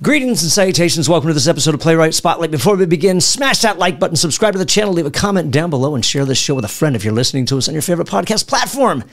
Greetings and salutations. Welcome to this episode of Playwright Spotlight. Before we begin, smash that like button, subscribe to the channel, leave a comment down below, and share this show with a friend if you're listening to us on your favorite podcast platform.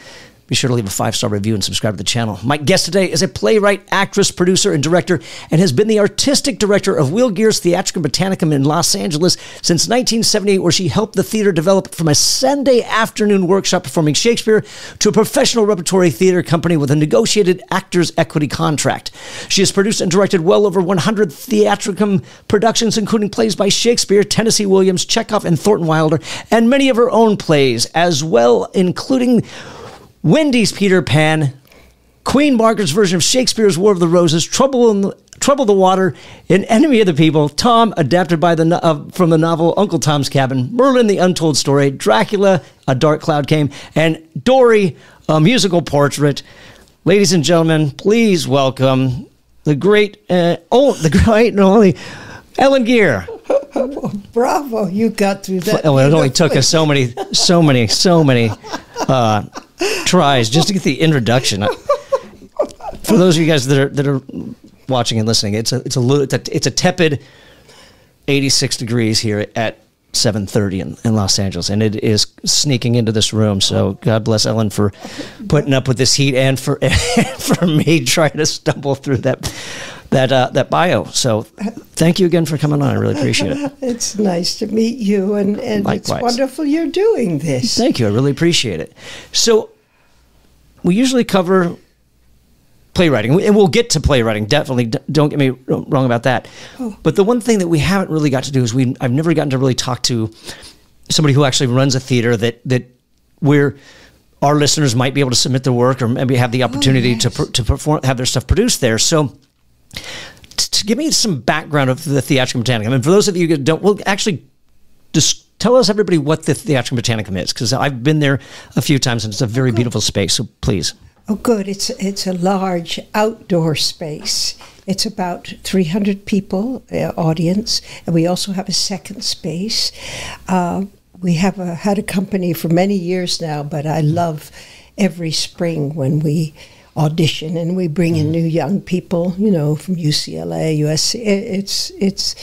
Be sure to leave a 5-star review and subscribe to the channel. My guest today is a playwright, actress, producer, and director, and has been the artistic director of Will Geer's Theatricum Botanicum in Los Angeles since 1978, where she helped the theater develop from a Sunday afternoon workshop performing Shakespeare to a professional repertory theater company with a negotiated actors' equity contract. She has produced and directed well over 100 theatricum productions, including plays by Shakespeare, Tennessee Williams, Chekhov, and Thornton Wilder, and many of her own plays as well, including Wendy's Peter Pan, Queen Margaret's version of Shakespeare's War of the Roses, Trouble in the Water, and Enemy of the People, Tom, adapted by from the novel Uncle Tom's Cabin, Merlin, the Untold Story, Dracula, A Dark Cloud Came, and Dory, a musical portrait. Ladies and gentlemen, please welcome the great and only Ellen Geer. Bravo, you got through that. Well, it only took us so many tries just to get the introduction. For those of you guys that are watching and listening, it's a tepid 86 degrees here at 7:30 in Los Angeles, and it is sneaking into this room. So God bless Ellen for putting up with this heat, and for me trying to stumble through that bio. So thank you again for coming on. I really appreciate it. It's nice to meet you, and it's wonderful you're doing this. Thank you. I really appreciate it. So we usually cover playwriting, and we'll get to playwriting. Definitely, don't get me wrong about that. Oh. But the one thing that we haven't really got to do is I've never gotten to really talk to somebody who actually runs a theater that where our listeners might be able to submit their work or maybe have the opportunity to perform, have their stuff produced there. So to give me some background of the Theatricum Botanicum, I mean, for those of you who don't, well, actually just tell us, everybody, what the Theatricum Botanicum is, because I've been there a few times, and it's a very beautiful space, so please. Oh, good. It's a large outdoor space. It's about 300 people, audience, and we also have a second space. We have had a company for many years now, but I love every spring when we audition and we bring in new young people, you know, from UCLA, USC.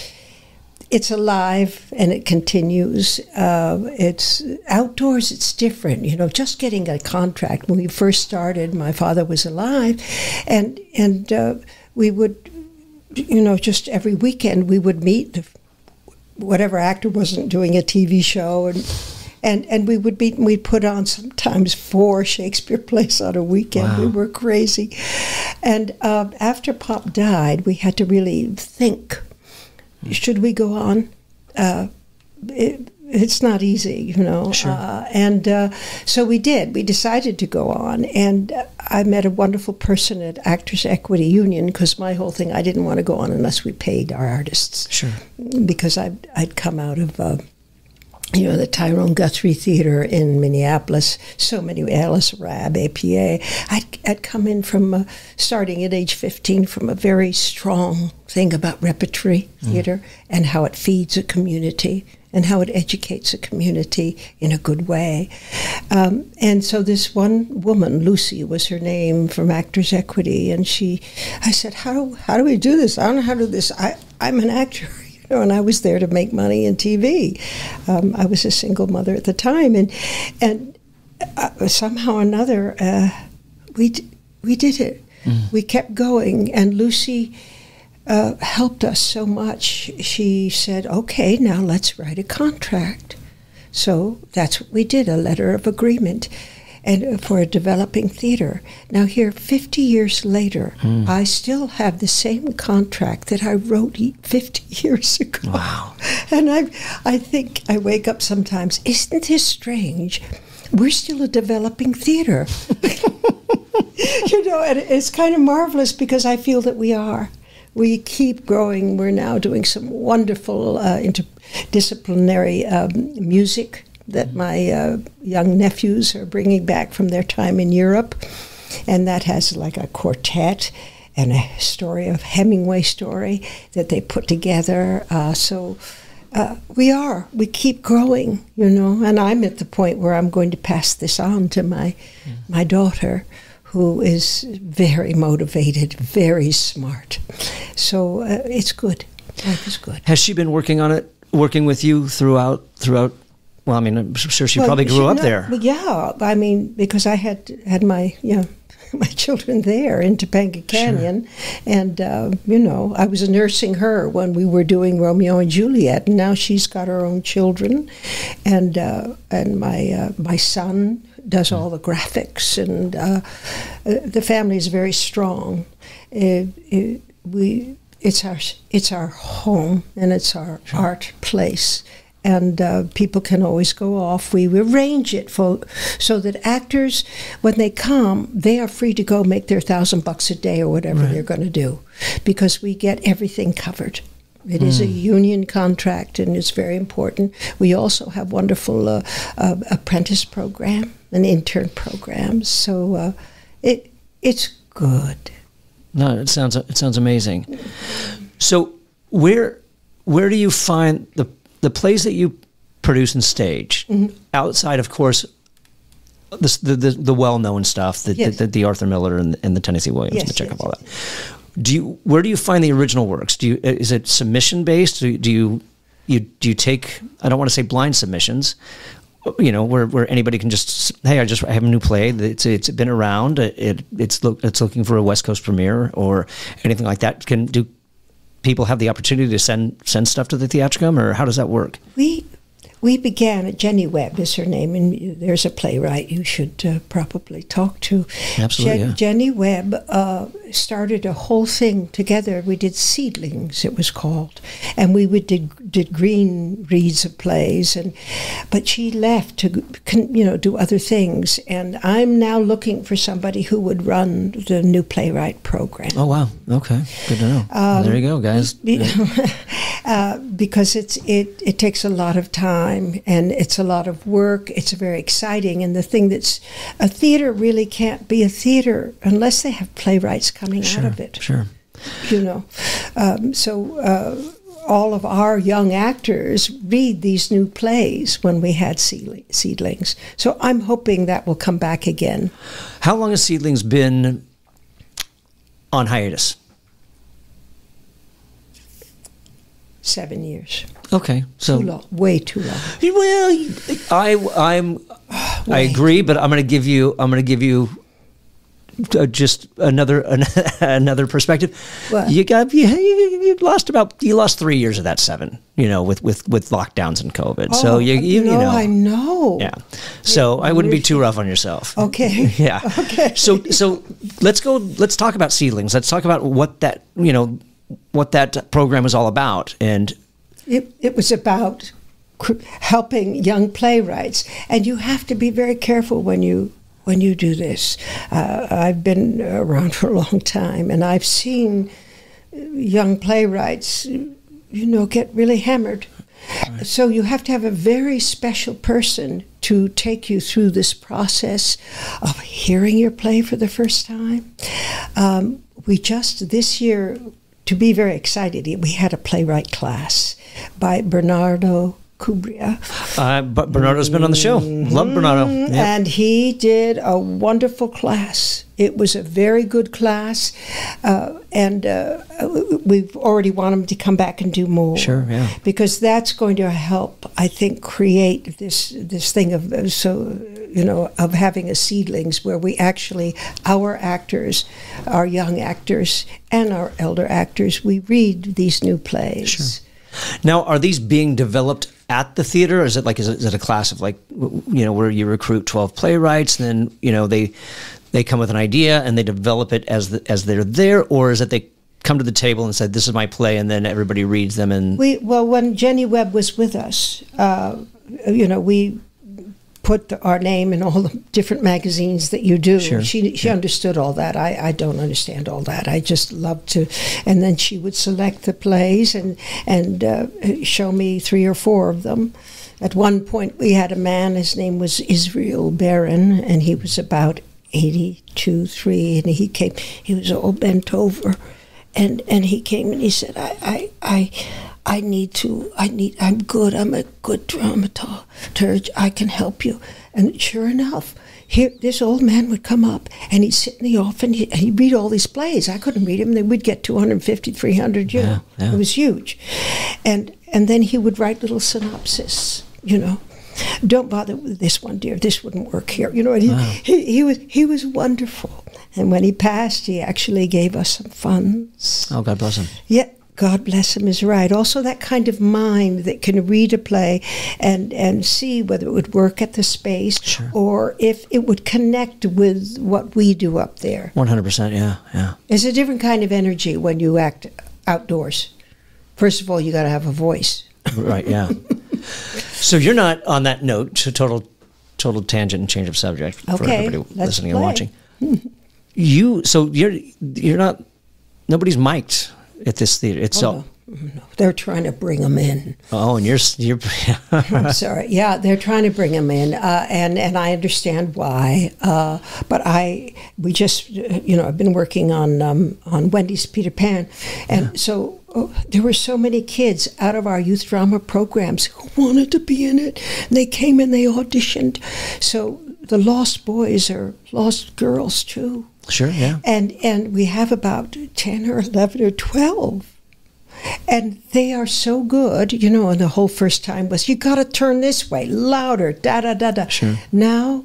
It's alive and it continues. It's outdoors, it's different. You know, just getting a contract. When we first started, my father was alive, and we would, you know, just every weekend we would meet. Whatever actor wasn't doing a TV show, and we would meet, and we'd put on sometimes 4 Shakespeare plays on a weekend. Wow. We were crazy. And after Pop died, we had to really think, should we go on? It's not easy, you know. Sure. So we did. We decided to go on. And I met a wonderful person at Actors Equity Union, because my whole thing, I didn't want to go on unless we paid our artists. Sure. Because I'd come out of, you know, the Tyrone Guthrie Theater in Minneapolis, so many, Alice Rabb, APA. I'd come in from, starting at age 15, from a very strong thing about repertory theater and how it feeds a community and how it educates a community in a good way. And so this one woman, Lucy was her name, from Actors Equity, and I said, how do we do this? I don't know how to do this. I'm an actor. And I was there to make money in TV. I was a single mother at the time, and somehow or another, we did it. We kept going, and Lucy helped us so much. She said, "Okay, now let's write a contract." So that's what we did, a letter of agreement, and for a developing theater. Now here, 50 years later, I still have the same contract that I wrote 50 years ago. Wow. And I think I wake up sometimes, isn't this strange? We're still a developing theater. You know, and it's kind of marvelous, because I feel that we are. We keep growing. We're now doing some wonderful interdisciplinary music that my young nephews are bringing back from their time in Europe. And that has like a quartet and a story of Hemingway story that they put together. We keep growing, you know, and I'm at the point where I'm going to pass this on to my daughter, who is very motivated, very smart. So it's good. Life is good. Has she been working on it, working with you throughout? Well, I mean, I'm sure she probably grew up there. Yeah, I mean, because I had my my children there in Topanga Canyon, sure. And I was nursing her when we were doing Romeo and Juliet, and now she's got her own children, and my son does all the graphics, and the family is very strong. It's our home, and it's our sure. art place. And people can always go off. We arrange it so that actors, when they come, they are free to go make their $1,000 a day or whatever right. they're going to do, because we get everything covered. It is a union contract, and it's very important. We also have wonderful apprentice program and intern programs. So it's good. No, it sounds amazing. So where do you find the plays that you produce and stage, mm-hmm. outside, of course, the well-known stuff, the Arthur Miller and the Tennessee Williams, yes, and the Chekhov, all that. Where do you find the original works? Is it submission based? Do you take, I don't want to say blind submissions, where anybody can just, hey, I have a new play. It's been around. It's looking for a West Coast premiere or anything like that. Do people have the opportunity to send stuff to the Theatricum, or how does that work? We began, Jenny Webb is her name, and there's a playwright you should probably talk to. Absolutely, yeah. Jenny Webb started a whole thing together. We did Seedlings, it was called, and we did green reads of plays, but she left to do other things, and I'm now looking for somebody who would run the new Playwright program. Oh wow, okay, good to know. There you go, guys. Because it takes a lot of time, and it's a lot of work. It's very exciting, and the thing that's a theater really can't be a theater unless they have playwrights coming out of it. Sure. So all of our young actors read these new plays when we had Seedlings. So I'm hoping that will come back again. How long has Seedlings been on hiatus? 7 years. Okay, so too long, way too long. Well, I agree, but I'm going to give you just another perspective. What? You lost 3 years of that 7. With lockdowns and COVID. So I know. Yeah. So I wouldn't be too rough on yourself. Okay. Yeah. Okay. So let's talk about Seedlings. Let's talk about what that program is all about. And it was about helping young playwrights, and you have to be very careful when you do this. I've been around for a long time, and I've seen young playwrights, get really hammered. Right. So you have to have a very special person to take you through this process of hearing your play for the first time. We just this year, to be very excited, we had a playwright class by Bernardo Cubria. But Bernardo's been on the show. Love Bernardo. Yep. And he did a wonderful class. It was a very good class, and we already want him to come back and do more. Sure, yeah. Because that's going to help, I think, create this thing of of having a Seedlings where we actually, our actors, our young actors, and our elder actors, we read these new plays. Sure. Now, are these being developed at the theater, or is it a class of where you recruit 12 playwrights, and then they come with an idea and they develop it as they're there, or is it they come to the table and said, "This is my play," and then everybody reads them? And when Jenny Webb was with us, we put our name in all the different magazines that you do. Sure. She understood all that. I don't understand all that. I just love to. And then she would select the plays and show me 3 or 4 of them. At one point, we had a man, his name was Israel Barron, and he was about 82, 3, and he came. He was all bent over, and he came and he said, I'm good. I'm a good dramaturg. I can help you. And sure enough, here, this old man would come up, and he'd sit in the office, and he'd read all these plays. I couldn't read them. Then we'd get 250, 300, you know. Yeah. It was huge. And then he would write little synopsis, you know. Don't bother with this one, dear. This wouldn't work here. You know, and he was wonderful. And when he passed, he actually gave us some funds. Oh, God bless him. Yeah, God bless him is right. Also, that kind of mind that can read a play and see whether it would work at the space, sure, or if it would connect with what we do up there. 100%, yeah. It's a different kind of energy when you act outdoors. First of all, you got to have a voice. Right, yeah. So you're not, on that note, to total tangent and change of subject for everybody listening and watching. You're not, nobody's mic'd at this theater. It's no. They're trying to bring them in. Oh, and you're I'm sorry. Yeah, they're trying to bring them in, and I understand why. But we just, you know, I've been working on Wendy's Peter Pan, and so there were so many kids out of our youth drama programs who wanted to be in it. And they came and they auditioned. So the lost boys are lost girls too. Sure, yeah. And we have about 10 or 11 or 12. And they are so good, you know, and the whole first time was, you got to turn this way, louder, da-da-da-da. Sure. Now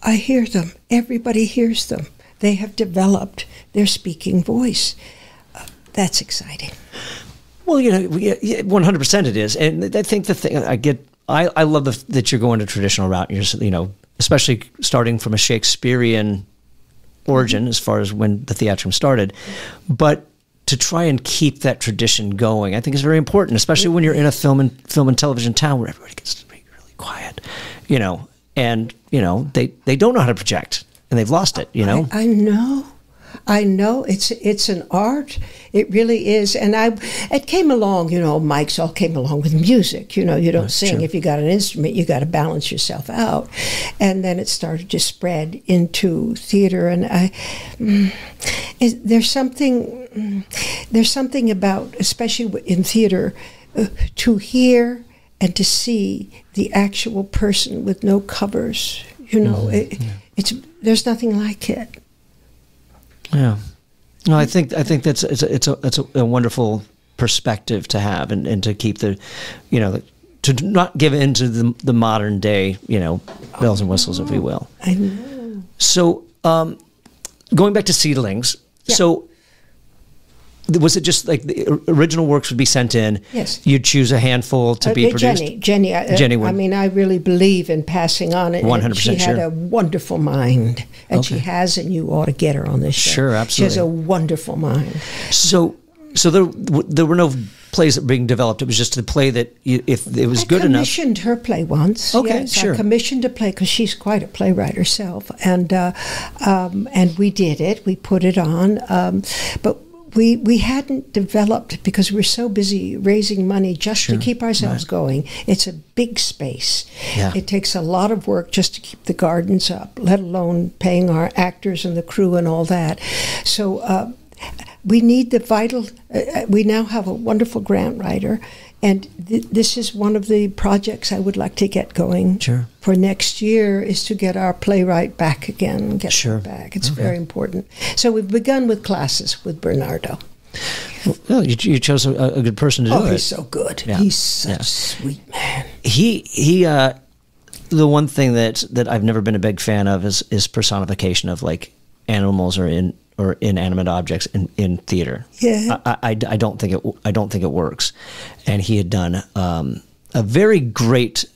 I hear them. Everybody hears them. They have developed their speaking voice. That's exciting. Well, you know, 100% it is. And I think the thing I love that you're going a traditional route. You're, you know, especially starting from a Shakespearean origin as far as when the theatricum started. But to try and keep that tradition going, I think is very important, especially when you're in a film and television town where everybody gets to be really quiet, you know, and, you know, they don't know how to project and they've lost it, you know? I know it's an art. It really is. And it came along, you know, mics all came along with music. You know, you don't sing. Sure. If you got an instrument, you got to balance yourself out. And then it started to spread into theater. And there's something about, especially in theater, to hear and to see the actual person with no covers. You know, there's nothing like it. Yeah, no, I think that's it's a wonderful perspective to have, and to keep the, you know, to not give in to the modern day, you know, bells and whistles, if you will. I know. So, going back to Seedlings, so was it just like the original works would be sent in? Yes. You'd choose a handful to be produced? Jenny would. I mean, I really believe in passing on it. 100% She had a wonderful mind, and she has, and you ought to get her on this show. Sure, absolutely. She has a wonderful mind. So there were no plays that were being developed. It was just a play that if it was good enough. I commissioned her play once. Okay, yes, sure. I commissioned a play because she's quite a playwright herself, and we did it. We put it on, but we hadn't developed because we were so busy raising money just to keep ourselves going. It's a big space. Yeah. It takes a lot of work just to keep the gardens up, let alone paying our actors and the crew and all that. So we need the vital. We now have a wonderful grant writer, and this is one of the projects I would like to get going for next year, is to get our Playwright back again, get her back. It's very important. So we've begun with classes with Bernardo. Well, you chose a good person to do it. Oh, he's so good. Yeah. He's such a sweet man. He the one thing that I've never been a big fan of is personification of like animals or inanimate objects in theater. Yeah, I don't think it works. And he had done a very great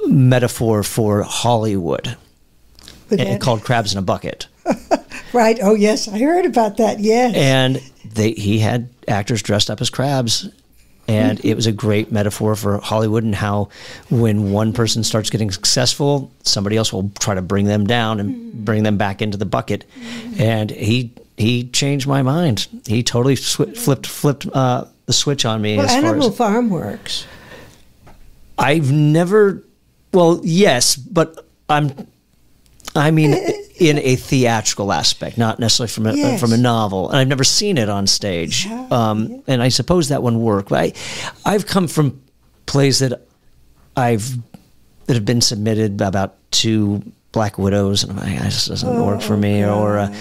metaphor for Hollywood, called Crabs in a Bucket. Right. Oh yes, I heard about that. Yes. And he had actors dressed up as crabs. And it was a great metaphor for Hollywood and how when one person starts getting successful, somebody else will try to bring them down and bring them back into the bucket. And he changed my mind. He totally flipped the switch on me. Well, Animal Farm works. I've never, well, yes, but I mean, in a theatrical aspect, not necessarily from a novel. And I've never seen it on stage. And I suppose that wouldn't work. But I've come from plays that I've that have been submitted about 2 Black widows, and I'm like, it just doesn't work for me. God. Or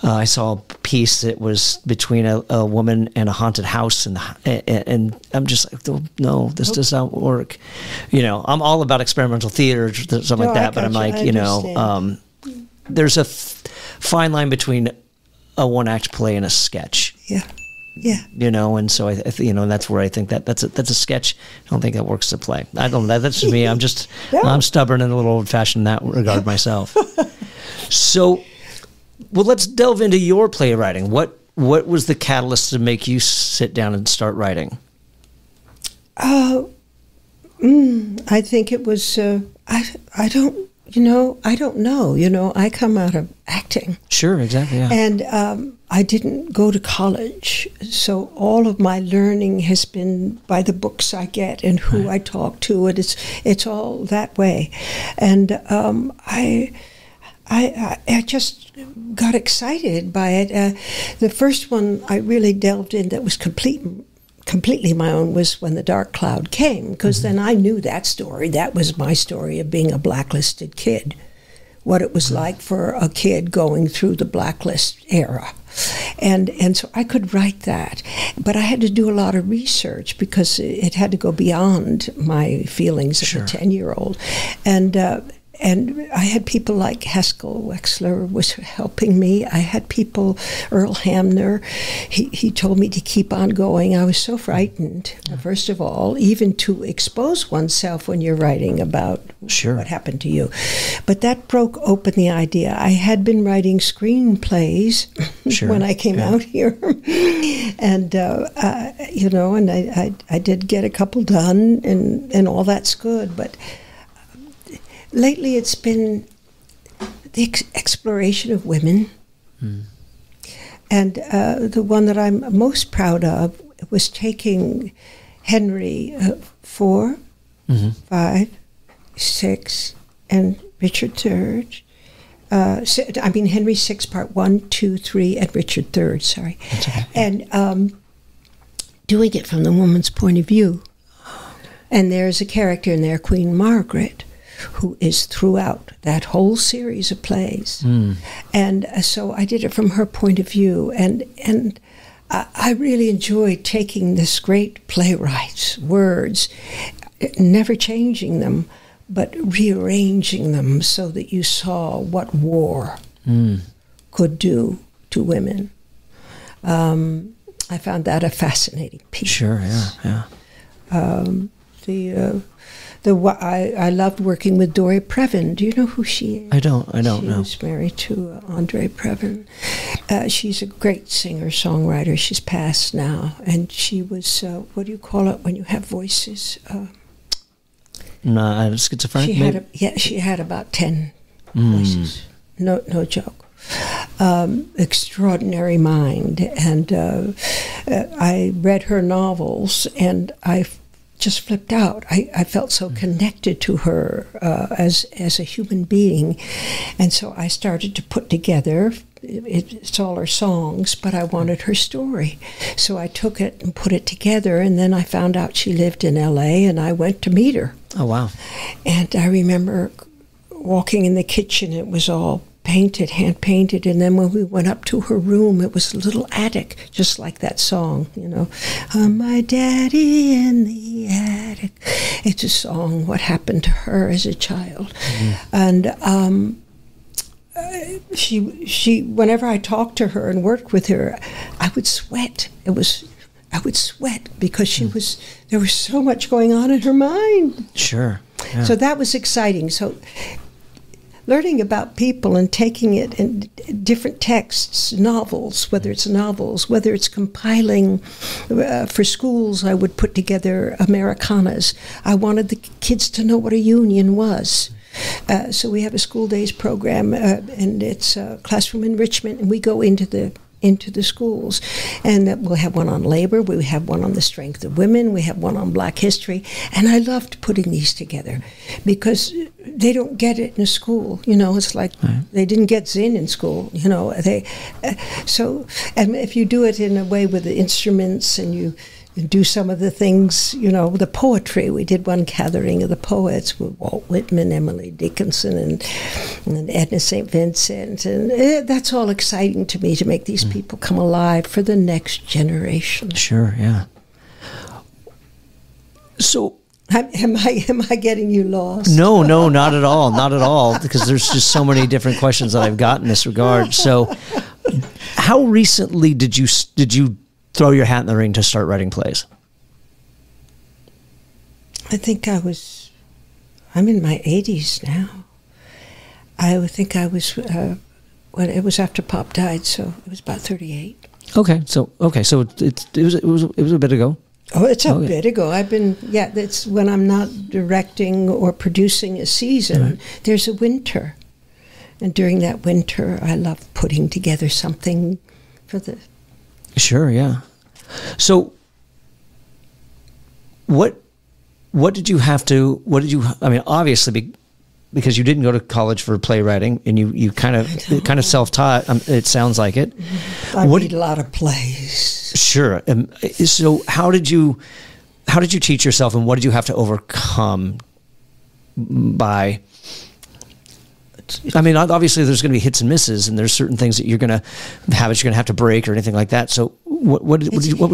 I saw a piece that was between a woman and a haunted house, and I'm just like, oh, no, this does not work. You know, I'm all about experimental theater, something like that, but I'm like, you know, there's a fine line between a one-act play and a sketch. Yeah. Yeah. You know, and so you know, that's where I think that's a sketch. I don't think that works as a play. I don't. That's just me. I'm just I'm stubborn and a little old-fashioned in that regard myself. So, well, let's delve into your playwriting. What was the catalyst to make you sit down and start writing? I think it was. I don't. You know, I don't know. You know, I come out of acting. Sure, exactly. Yeah. And I didn't go to college, so all of my learning has been by the books I get and who I talk to, and it's all that way. And I just got excited by it. The first one I really delved in that was completely my own was When the Dark Cloud Came, because then I knew that story. That was my story of being a blacklisted kid, what it was like for a kid going through the blacklist era. And so I could write that, but I had to do a lot of research because it had to go beyond my feelings of a 10-year-old. And I had people like Haskell Wexler was helping me. I had people, Earl Hamner, he told me to keep on going. I was so frightened, first of all, even to expose oneself when you're writing about what happened to you. But that broke open the idea. I had been writing screenplays when I came out here. And, you know, and I did get a couple done, and all that's good, but lately, it's been the exploration of women. And the one that I'm most proud of was taking Henry 4, 5, 6, and Richard III. I mean, Henry 6, Part 1, 2, 3, and Richard III, sorry. That's okay. And doing it from the woman's point of view. And there's a character in there, Queen Margaret, who is throughout that whole series of plays. And so I did it from her point of view. And I really enjoyed taking this great playwright's words, never changing them, but rearranging them so that you saw what war could do to women. I found that a fascinating piece. Sure, yeah. I loved working with Dory Previn. Do you know who she is? I don't know. She was married to Andre Previn. She's a great singer-songwriter. She's passed now. And she was, what do you call it when you have voices? Schizophrenic? She had about 10 voices. No joke. Extraordinary mind. And I read her novels, and I just flipped out. I felt so connected to her as a human being. And so I started to put together, it's all her songs, but I wanted her story. So I took it and put it together, and then I found out she lived in L.A., and I went to meet her. Oh, wow. And I remember walking in the kitchen, it was all painted, hand-painted, and then when we went up to her room, it was a little attic, just like that song, you know. My daddy in the attic. It's a song, what happened to her as a child. And she, whenever I talked to her and worked with her, I would sweat. I would sweat because there was so much going on in her mind. Sure. Yeah. So that was exciting. So learning about people and taking it in different texts, novels, whether it's compiling for schools, I would put together Americanas. I wanted the kids to know what a union was. So we have a school days program, and it's classroom enrichment, and we go into the schools, and we'll have one on labor, we have one on the strength of women, we have one on Black history, and I loved putting these together because they don't get it in a school. You know, it's like they didn't get Zen in school. You know, and if you do it in a way with the instruments and you do some of the things, the poetry. We did one gathering of the poets with Walt Whitman, Emily Dickinson, and Edna St. Vincent. And that's all exciting to me, to make these people come alive for the next generation. Sure, yeah. So... Am I getting you lost? No, not at all. Not at all, because there's just so many different questions that I've got in this regard. So how recently did you throw your hat in the ring to start writing plays? I think I'm in my 80s now. I think I was, when it was after Pop died, so it was about 38. Okay, so it was a bit ago. Oh, it's a bit ago. That's when I'm not directing or producing a season. Right. There's a winter. And during that winter, I love putting together something for the... Sure, yeah. So, what did you have to... obviously, because you didn't go to college for playwriting, and you kind of self-taught, it sounds like it. I read a lot of plays. Sure. So how did you teach yourself, and what did you have to overcome by... obviously there's going to be hits and misses, and there's certain things that you're going to have to break or anything like that. So what were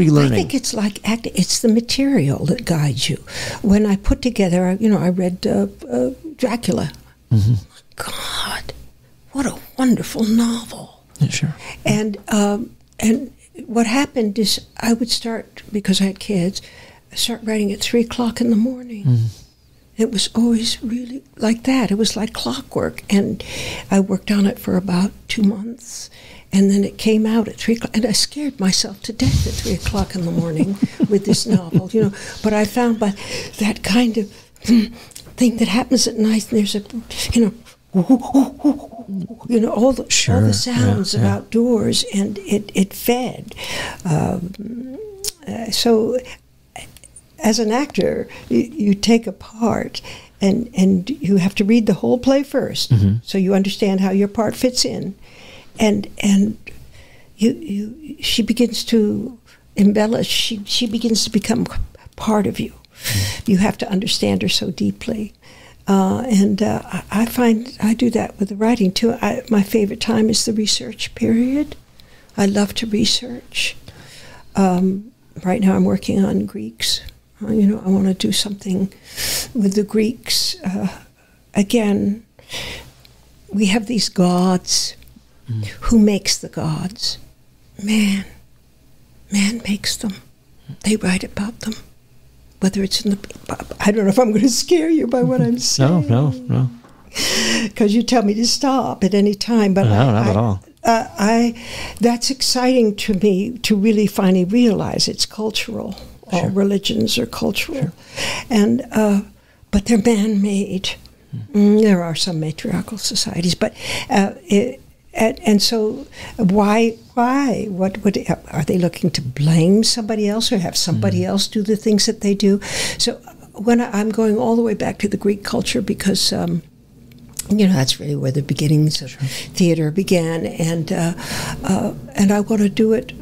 you learning? I think it's like acting. It's the material that guides you. When I put together, I read Dracula. Mm-hmm. God, what a wonderful novel. Yeah, sure. And what happened is I would start, because I had kids, I start writing at 3 o'clock in the morning. Mm-hmm. It was always really like that. It was like clockwork. And I worked on it for about 2 months. And then it came out at 3 o'clock. And I scared myself to death at 3 o'clock in the morning with this novel, But I found by that kind of thing that happens at night, and there's all the sounds of outdoors, and it fed. So as an actor, you take a part, and you have to read the whole play first, mm-hmm. so you understand how your part fits in, and she begins to embellish. She begins to become part of you. Mm-hmm. You have to understand her so deeply. I find I do that with the writing too. My favorite time is the research period. I love to research. Right now I'm working on Greeks. I want to do something with the Greeks. Again, we have these gods. Mm. Who makes the gods? Man makes them. They write about them. Whether it's in the... I don't know if I'm going to scare you by what I'm saying. No. Because you tell me to stop at any time. But no, not at all. That's exciting to me, to really finally realize it's cultural. Sure. All religions are cultural. Sure. And but they're man-made. There are some matriarchal societies. But... And so, why? What are they looking to blame somebody else, or have somebody else do the things that they do? So, when I'm going all the way back to the Greek culture, because that's really where the beginnings of theater began, and I want to do it.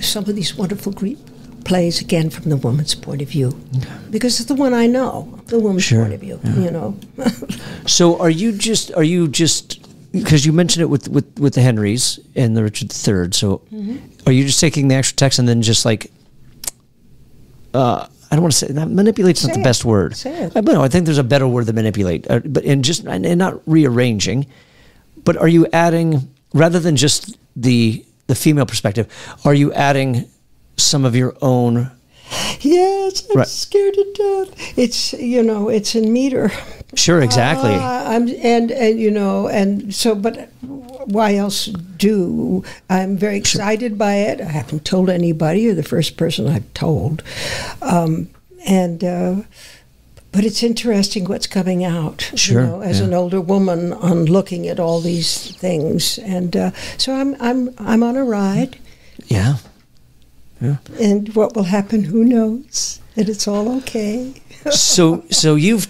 Some of these wonderful Greek plays again from the woman's point of view, because it's the one I know, the woman's point of view. Yeah. So, are you just because you mentioned it with the Henrys and the Richard III, so are you just taking the actual text and then just like, I don't want to say, manipulate's not the best word. Say it. But no, I think there's a better word than manipulate, and not rearranging, but are you adding, rather than just the female perspective, are you adding some of your own? Yes, I'm scared to death. It's it's in meter. Sure, exactly. But why else do? I'm very excited by it. I haven't told anybody. You're the first person I've told, but it's interesting what's coming out. Sure, as an older woman, on looking at all these things, and so I'm on a ride. Yeah. Yeah. And what will happen, who knows? And it's all okay. So you've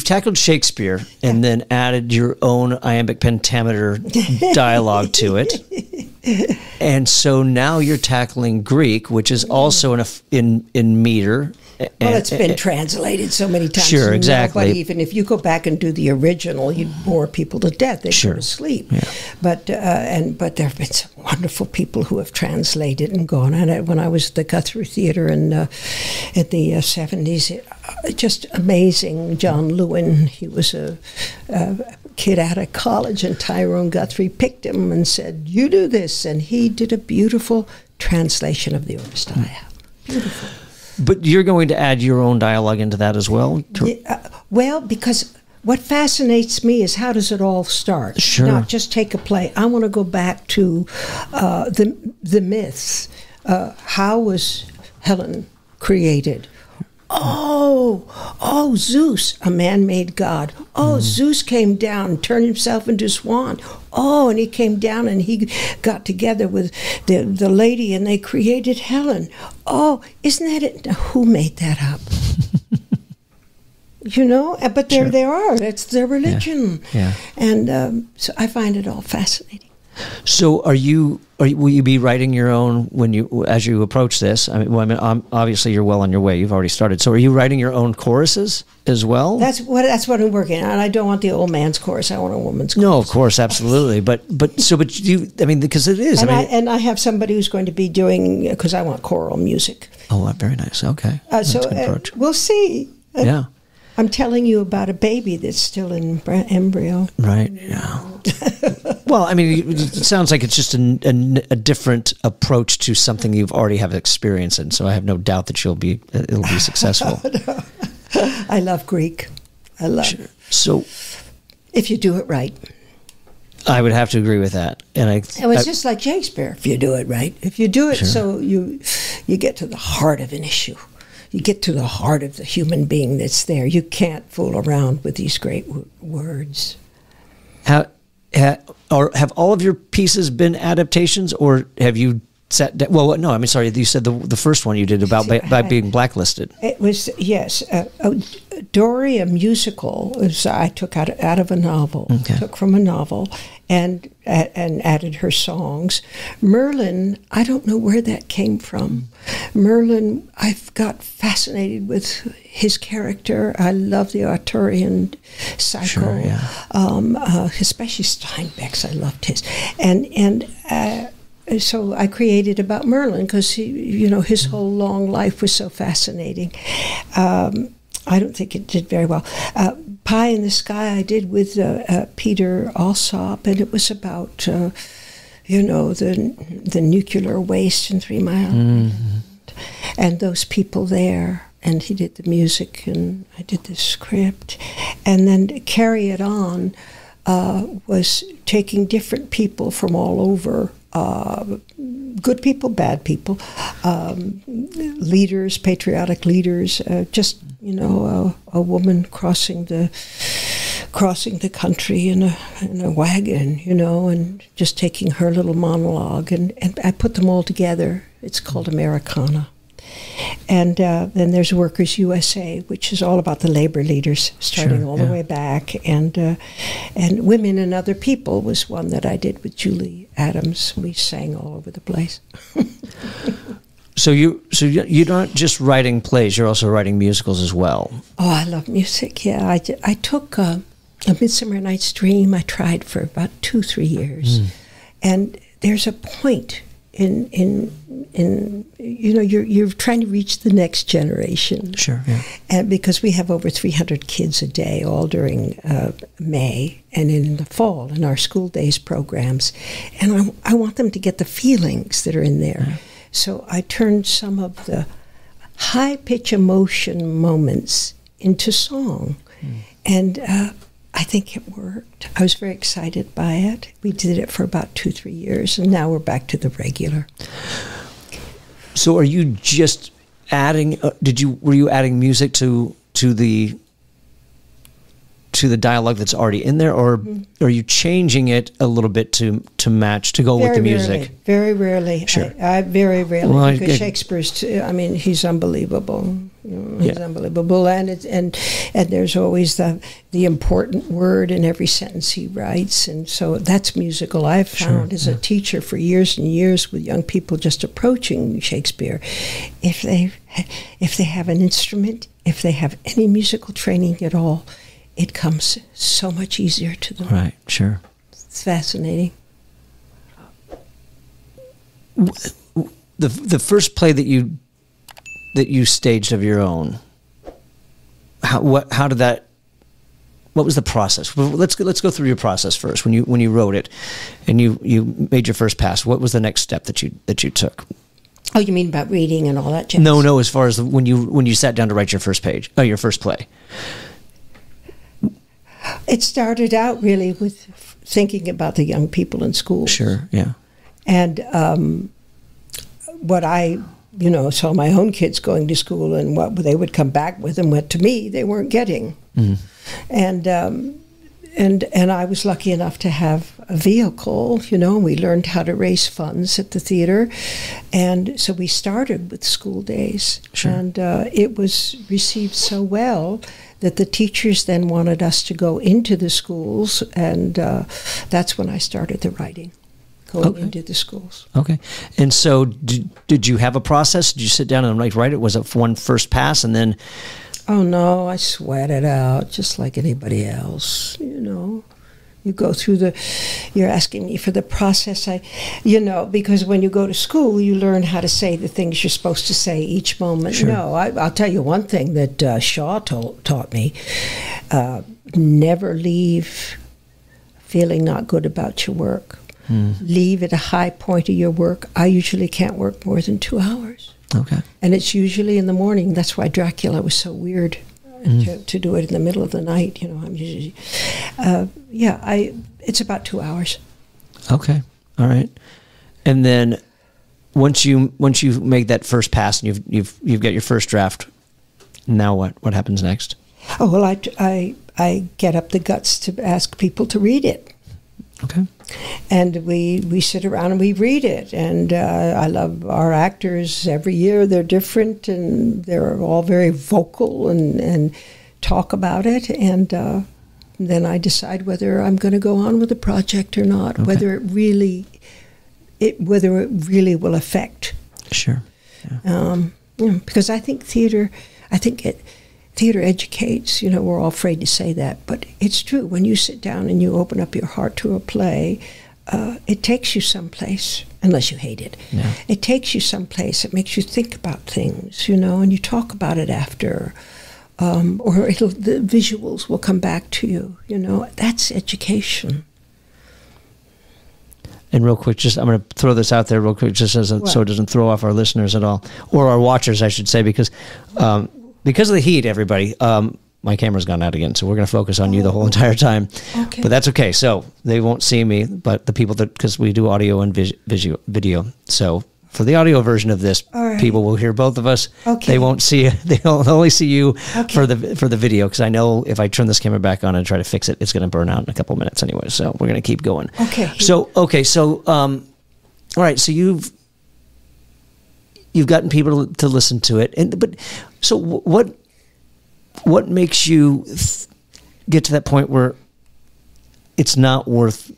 tackled Shakespeare and then added your own iambic pentameter dialogue to it. And so now you're tackling Greek, which is also in meter. Well, it's been translated so many times. Sure, exactly. But even if you go back and do the original, you'd bore people to death. They'd go to sleep. Yeah. But there have been some wonderful people who have translated and gone. And when I was at the Guthrie Theater in the 70s, just amazing. John Lewin, he was a kid out of college, and Tyrone Guthrie picked him and said, "You do this," and he did a beautiful translation of the Oresteia. Beautiful. But you're going to add your own dialogue into that as well? Well, because what fascinates me is how does it all start? Sure. Not just take a play. I want to go back to the myths. How was Helen created? Oh, Zeus, a man-made god. Oh, Zeus came down and turned himself into a swan. Oh, and he came down and he got together with the lady and they created Helen. Oh, isn't that it? Now, who made that up? You know, but there they are. It's their religion. Yeah. And so I find it all fascinating. So will you be writing your own as you approach this? Obviously you're well on your way. You've already started. So are you writing your own choruses as well? That's what I'm working on. I don't want the old man's chorus. I want a woman's chorus. No, of course, absolutely. But you, because it is. And I have somebody who's going to be doing, because I want choral music. Oh, very nice. Okay. That's a good approach. We'll see. Yeah. I'm telling you about a baby that's still in embryo. Right, yeah. Well, it sounds like it's just a different approach to something you've already have experience in, so I have no doubt that it'll be successful. I love Greek. I love it. So, if you do it right. I would have to agree with that. And it's just like Shakespeare, if you do it right. If you do it so you get to the heart of an issue. You get to the heart of the human being that's there. You can't fool around with these great words. Have all of your pieces been adaptations, or have you sat down? Well, no, sorry. You said the first one you did about being blacklisted. It was, yes. Dory, a musical, I took out of a novel, took from a novel, and added her songs. Merlin, I don't know where that came from. Merlin, I've got fascinated with his character. I love the Arthurian cycle, especially Steinbeck's. I loved his, so I created about Merlin because his whole long life was so fascinating. I don't think it did very well. Pie in the Sky I did with Peter Alsop, and it was about the nuclear waste in 3 Mile and those people there. And he did the music, and I did the script, and then to Carry It On was taking different people from all over. Good people, bad people, leaders, patriotic leaders, a woman crossing the country in a wagon, and just taking her little monologue, and I put them all together. It's called Americana. And then there's Workers USA, which is all about the labor leaders, starting all the way back. And Women and Other People was one that I did with Julie Adams. We sang all over the place. So you're not just writing plays; you're also writing musicals as well. Oh, I love music. Yeah, I took A Midsummer Night's Dream. I tried for about 2-3 years, and there's a point in you're trying to reach the next generation. Sure, yeah. And because we have over 300 kids a day, all during May and in the fall in our school days programs, and I want them to get the feelings that are in there. Yeah. So I turned some of the high-pitch emotion moments into song, and I think it worked. I was very excited by it. We did it for about 2-3 years, and now we're back to the regular. So, are you just adding? Were you adding music to to the dialogue that's already in there, or are you changing it a little bit to match, to go with the music? Very rarely. Sure. I very rarely, Well, because Shakespeare's, I mean, he's unbelievable. He's unbelievable, and there's always the important word in every sentence he writes, and so that's musical. I've found as a teacher for years and years with young people just approaching Shakespeare, if they have an instrument, if they have any musical training at all, it comes so much easier to them. Right, sure. It's fascinating. The first play that you staged of your own, how did that? What was the process? Well, let's go through your process first. When you wrote it, and you made your first pass, what was the next step that you took? Oh, you mean about reading and all that jazz? No. As far as when you sat down to write your first play. It started out really with thinking about the young people in school. Sure. Yeah. And what I saw my own kids going to school, and what they would come back with, and what to me they weren't getting. And I was lucky enough to have a vehicle, we learned how to raise funds at the theater. And so we started with school days. Sure. And it was received so well that the teachers then wanted us to go into the schools, and that's when I started the writing, going into the schools. Okay. And so did you have a process? Did you sit down and write it? Was it one first pass and then... Oh, no, I sweat it out just like anybody else, You go through you're asking me for the process. Because when you go to school, you learn how to say the things you're supposed to say each moment. Sure. No, I'll tell you one thing that Shaw taught me. Never leave feeling not good about your work. Leave at a high point of your work. I usually can't work more than 2 hours. Okay. And it's usually in the morning. That's why Dracula was so weird, to do it in the middle of the night. I'm usually, it's about 2 hours. Okay. All right. And then once you make that first pass and you've got your first draft, now what happens next? Oh, well, I get up the guts to ask people to read it. Okay. And we sit around and we read it. And I love our actors. Every year they're different, and they're all very vocal and talk about it. And then I decide whether I'm going to go on with the project or not, whether it really will affect. Sure. Yeah. Because I think theater educates. We're all afraid to say that, but it's true. When you sit down and you open up your heart to a play, it takes you someplace, unless you hate it. Yeah. It takes you someplace. It makes you think about things, and you talk about it after, or the visuals will come back to you. That's education. And real quick, I'm going to throw this out there real quick, just so it doesn't throw off our listeners at all, or our watchers, I should say, because of the heat, everybody, my camera's gone out again, so we're going to focus on you the whole entire time. Okay. But that's okay. So they won't see me, but the people because we do audio and video. So for the audio version of this, people will hear both of us. Okay. They won't see. They'll only see you for the video, because I know if I turn this camera back on and try to fix it, it's going to burn out in a couple minutes anyway. So we're going to keep going. Okay. So all right. So you've gotten people to listen to it, but so what makes you get to that point where it's not worth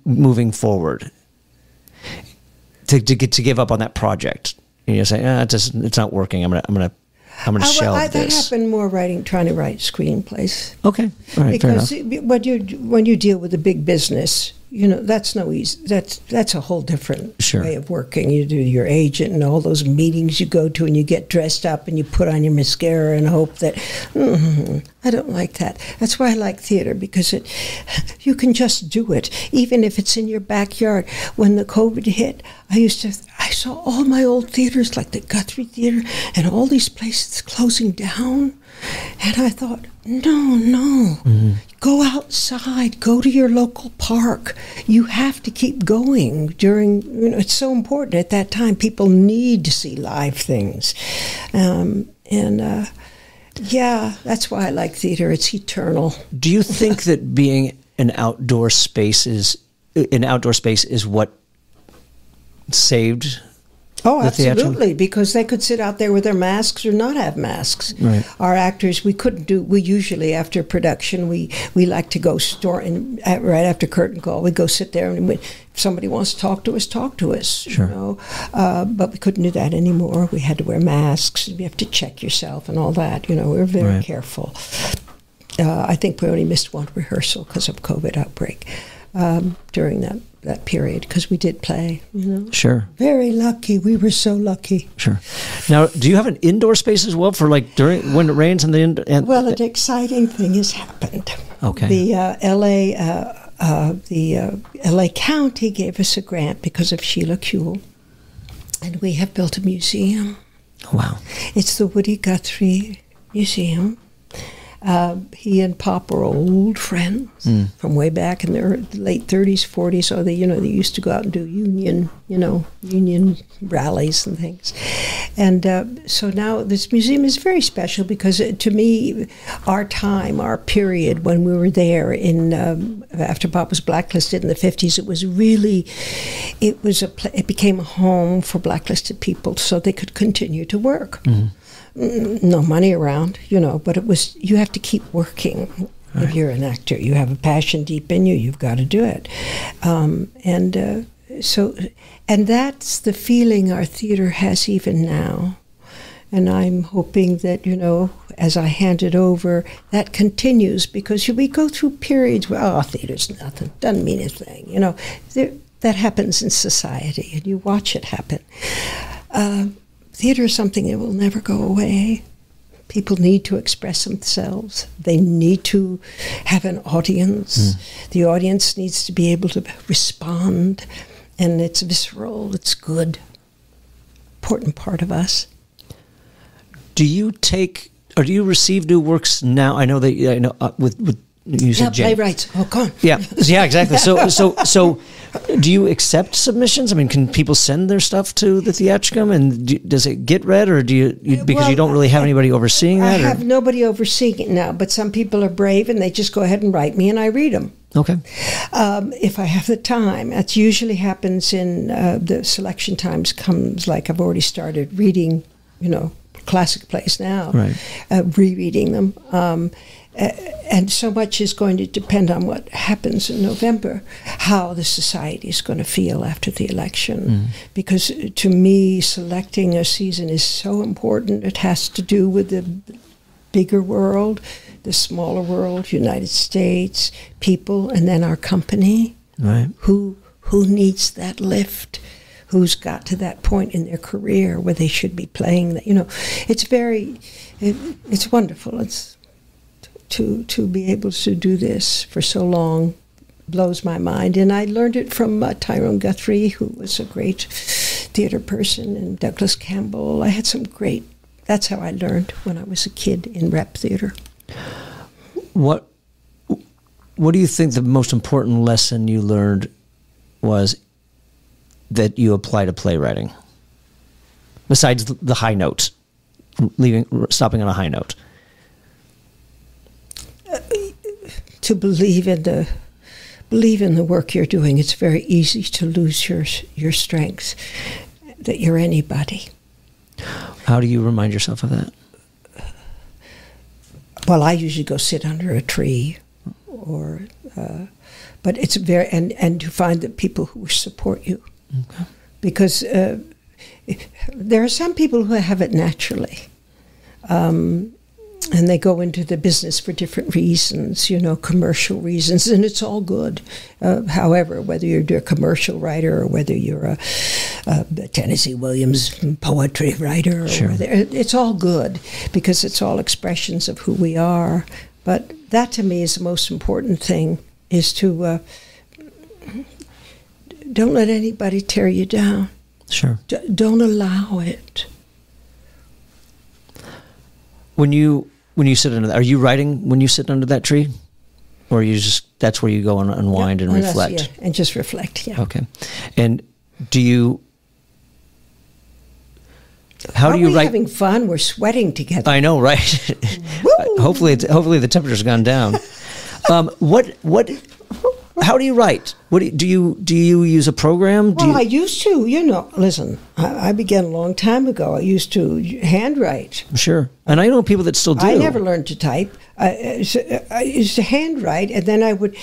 moving forward to give up on that project? And you say, it's not working. I'm gonna shelve this. That happened more trying to write screenplays. Okay, all right, because when you deal with a big business, that's no easy. That's a whole different way of working. You do your agent and all those meetings you go to, and you get dressed up and you put on your mascara and hope that. I don't like that. That's why I like theater, because you can just do it, even if it's in your backyard. When the COVID hit, I saw all my old theaters, like the Guthrie Theater, and all these places closing down, and I thought, no. Go outside. Go to your local park. You have to keep going during. It's so important at that time. People need to see live things, and Yeah, that's why I like theater. It's eternal. Do you think that being an outdoor space is what saved? Oh, absolutely, because they could sit out there with their masks or not have masks. Right. Our actors, we usually, after production, we like to go right after curtain call, we go sit there, and if somebody wants to talk to us. Sure. You know? But we couldn't do that anymore. We had to wear masks, you have to check yourself and all that. You know, we were very careful. I think we only missed one rehearsal because of COVID outbreak during that period, because we did play, you know. Sure. Very lucky. We were so lucky. Sure. Now, do you have an indoor space as well for like during when it rains and the Well, an exciting thing has happened. Okay. The LA County gave us a grant because of Sheila Kuehl, and we have built a museum. Wow. It's the Woody Guthrie Museum. He and Pop were old friends from way back in their late 30s, 40s. So they used to go out and do union rallies and things. And so now this museum is very special because to me, our period when we were there after Pop was blacklisted in the 50s, it became a home for blacklisted people so they could continue to work. Mm-hmm. No money around, but you have to keep working. Right. If you're an actor, you have a passion deep in you, you've got to do it. And that's the feeling our theater has even now. And I'm hoping that, as I hand it over, that continues, because we go through periods where, theater's nothing, doesn't mean a thing. That happens in society, and you watch it happen. Theater is something that will never go away. People need to express themselves. They need to have an audience. The audience needs to be able to respond, and it's visceral, it's good. Important part of us. Do you receive new works now? I know that with you said playwrights. Oh, come on. Yeah, exactly. So, do you accept submissions? I mean, can people send their stuff to the Theatricum, and does it get read, or do you you don't really have anybody overseeing that? I have nobody overseeing it now, but some people are brave and they just go ahead and write me, and I read them. Okay. If I have the time, that usually happens in the selection times. Comes like I've already started reading, classic plays now, right. Rereading them. And so much is going to depend on what happens in November, how the society is going to feel after the election. Because to me, selecting a season is so important. It has to do with the bigger world, the smaller world, United States, people, and then our company. Right. Who needs that lift? Who's got to that point in their career where they should be playing that? It's wonderful. It's to be able to do this for so long blows my mind. And I learned it from Tyrone Guthrie, who was a great theater person, and Douglas Campbell. I had that's how I learned when I was a kid in rep theater. What do you think the most important lesson you learned was that you apply to playwriting? Besides the high notes, stopping on a high note. To believe in the work you're doing. It's very easy to lose your strength, that you're anybody. How do you remind yourself of that? Well, I usually go sit under a tree, but it's and to find the people who support you. Okay. Because there are some people who have it naturally. And they go into the business for different reasons, commercial reasons, and it's all good. However, whether you're a commercial writer or whether you're a Tennessee Williams poetry writer, sure. It's all good because it's all expressions of who we are. But that to me is the most important thing, is to don't let anybody tear you down. Sure. Don't allow it. When you sit under that, are you writing when you sit under that tree? Or that's where you go and unwind and reflect? Yeah, and just reflect, yeah. Okay. And do you How do you write? Having fun. We're sweating together. I know, right? hopefully the temperature's gone down. How do you write? Do you use a program? I used to. Listen, I began a long time ago. I used to handwrite. Sure, and I know people that still do. I never learned to type. I used to handwrite, and then I would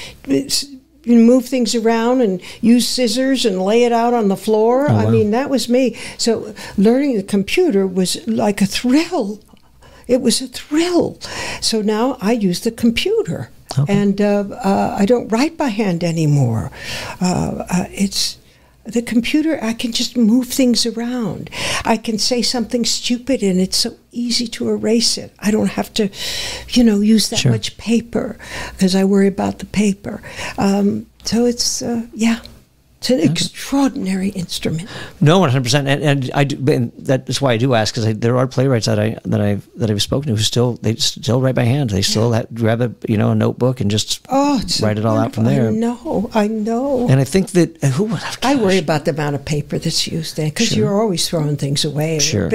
move things around and use scissors and lay it out on the floor. Oh, wow. I mean, that was me. So learning the computer was like a thrill. It was a thrill. So now I use the computer. Okay. And I don't write by hand anymore. It's the computer. I can just move things around. I can say something stupid, and it's so easy to erase it. I don't have to, use that much paper because I worry about the paper. So it's It's an extraordinary instrument. No, 100%, and I do. And that's why I do ask, because there are playwrights that I've spoken to who still write by hand. They still grab a notebook and just write it all out from there. I know. And I think that I worry about the amount of paper that's used there, because you're always throwing things away. Sure.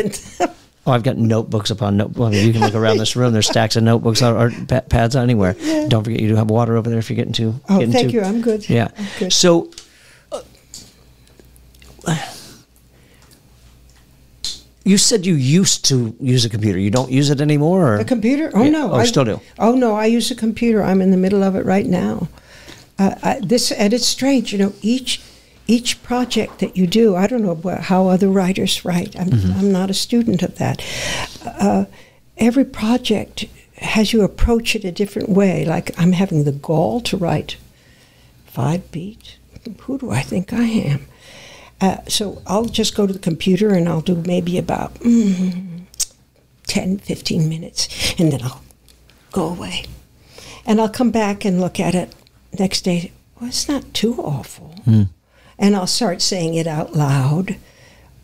I've got notebooks upon notebooks. Well, you can look around this room. There's stacks of notebooks or pads anywhere. Yeah. Don't forget, you do have water over there if you're getting too. Thank you. I'm good. Yeah. I'm good. So. You said you used to use a computer. You don't use it anymore? Or? A computer? Oh, yeah. no. I still do? Oh, no. I use a computer. I'm in the middle of it right now. And it's strange. Each project that you do, I don't know how other writers write. I'm not a student of that. Every project has you approach it a different way. Like, I'm having the gall to write 5 beats. Who do I think I am? So I'll just go to the computer and I'll do maybe about 10, 15 minutes, and then I'll go away. And I'll come back and look at it next day. Well, it's not too awful. And I'll start saying it out loud.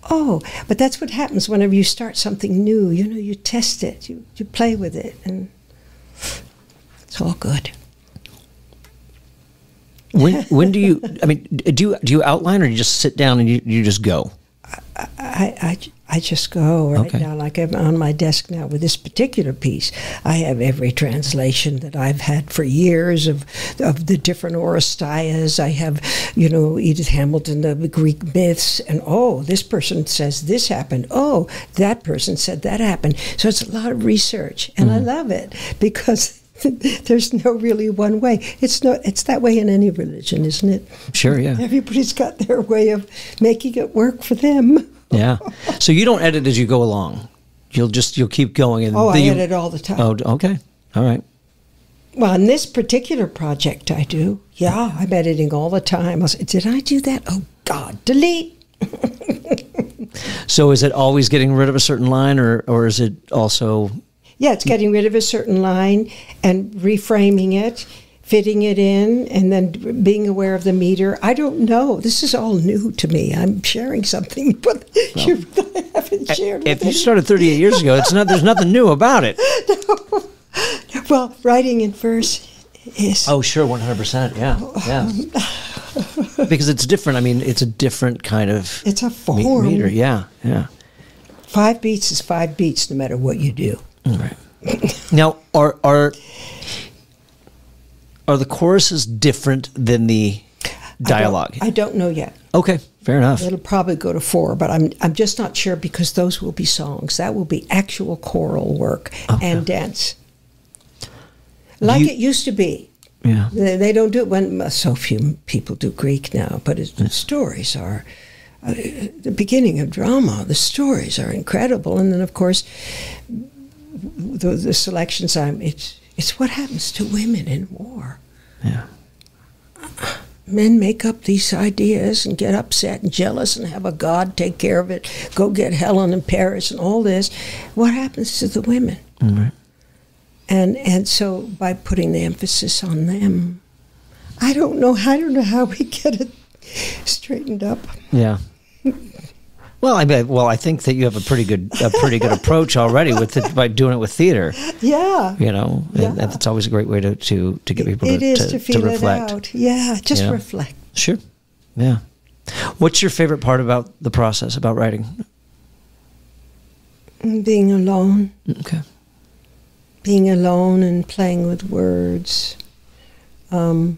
Oh, but that's what happens whenever you start something new. You test it, you play with it, and it's all good. When do you? I mean, do you outline, or you just sit down and you just go? I just go right now. Like, I'm on my desk now with this particular piece. I have every translation that I've had for years of the different Oresteas. I have, Edith Hamilton, the Greek myths, and this person says this happened. Oh, that person said that happened. So it's a lot of research, and I love it because there's no really one way. It's that way in any religion, isn't it? Sure, yeah. Everybody's got their way of making it work for them. Yeah. So you don't edit as you go along. You'll keep going. And I edit all the time. Oh, okay. All right. Well, on this particular project I do, I'm editing all the time. I'll say, did I do that? Oh, God, delete. So is it always getting rid of a certain line, or is it also... Yeah, it's getting rid of a certain line and reframing it, fitting it in, and then being aware of the meter. I don't know. This is all new to me. I'm sharing something, but I haven't shared with If you started 38 years ago, there's nothing new about it. No. Well, writing in verse is... Oh, sure, 100%, yeah. Because it's different. I mean, it's a different kind of... It's a form. Meter, yeah. 5 beats is 5 beats no matter what you do. Right. Now, are the choruses different than the dialogue? I don't know yet. Okay, fair enough. It'll probably go to 4, but I'm just not sure, because those will be songs. That will be actual choral work and dance, like it used to be. Yeah, they don't do it when so few people do Greek now. But the stories are. The beginning of drama. The stories are incredible, and then of course. The selections, it's what happens to women in war. Yeah. Men make up these ideas and get upset and jealous and have a god take care of it, go get Helen in Paris and all this. What happens to the women? Mm-hmm. And so by putting the emphasis on them, I don't know how we get it straightened up. Yeah. Well, I think that you have a pretty good approach already by doing it with theater. Yeah, that's always a great way to get people to feel reflect. It out. Yeah, just reflect. Sure. Yeah. What's your favorite part about the process, about writing? Being alone. Okay. Being alone and playing with words. I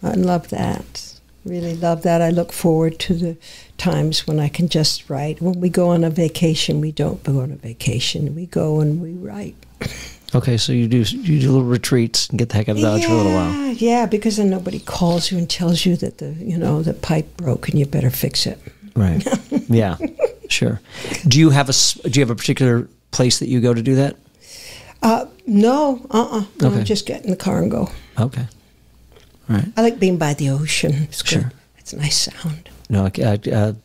love that. Really love that. I look forward to the times when I can just write. When we go on a vacation, we don't go on a vacation. We go and we write. Okay, so you do little retreats and get the heck out of Dodge for a little while. Yeah, because then nobody calls you and tells you that the pipe broke and you better fix it. Right. Yeah. Sure. Do you have a particular place that you go to do that? No. Okay. Just get in the car and go. Okay. All right. I like being by the ocean. It's good. Sure. It's a nice sound. No, the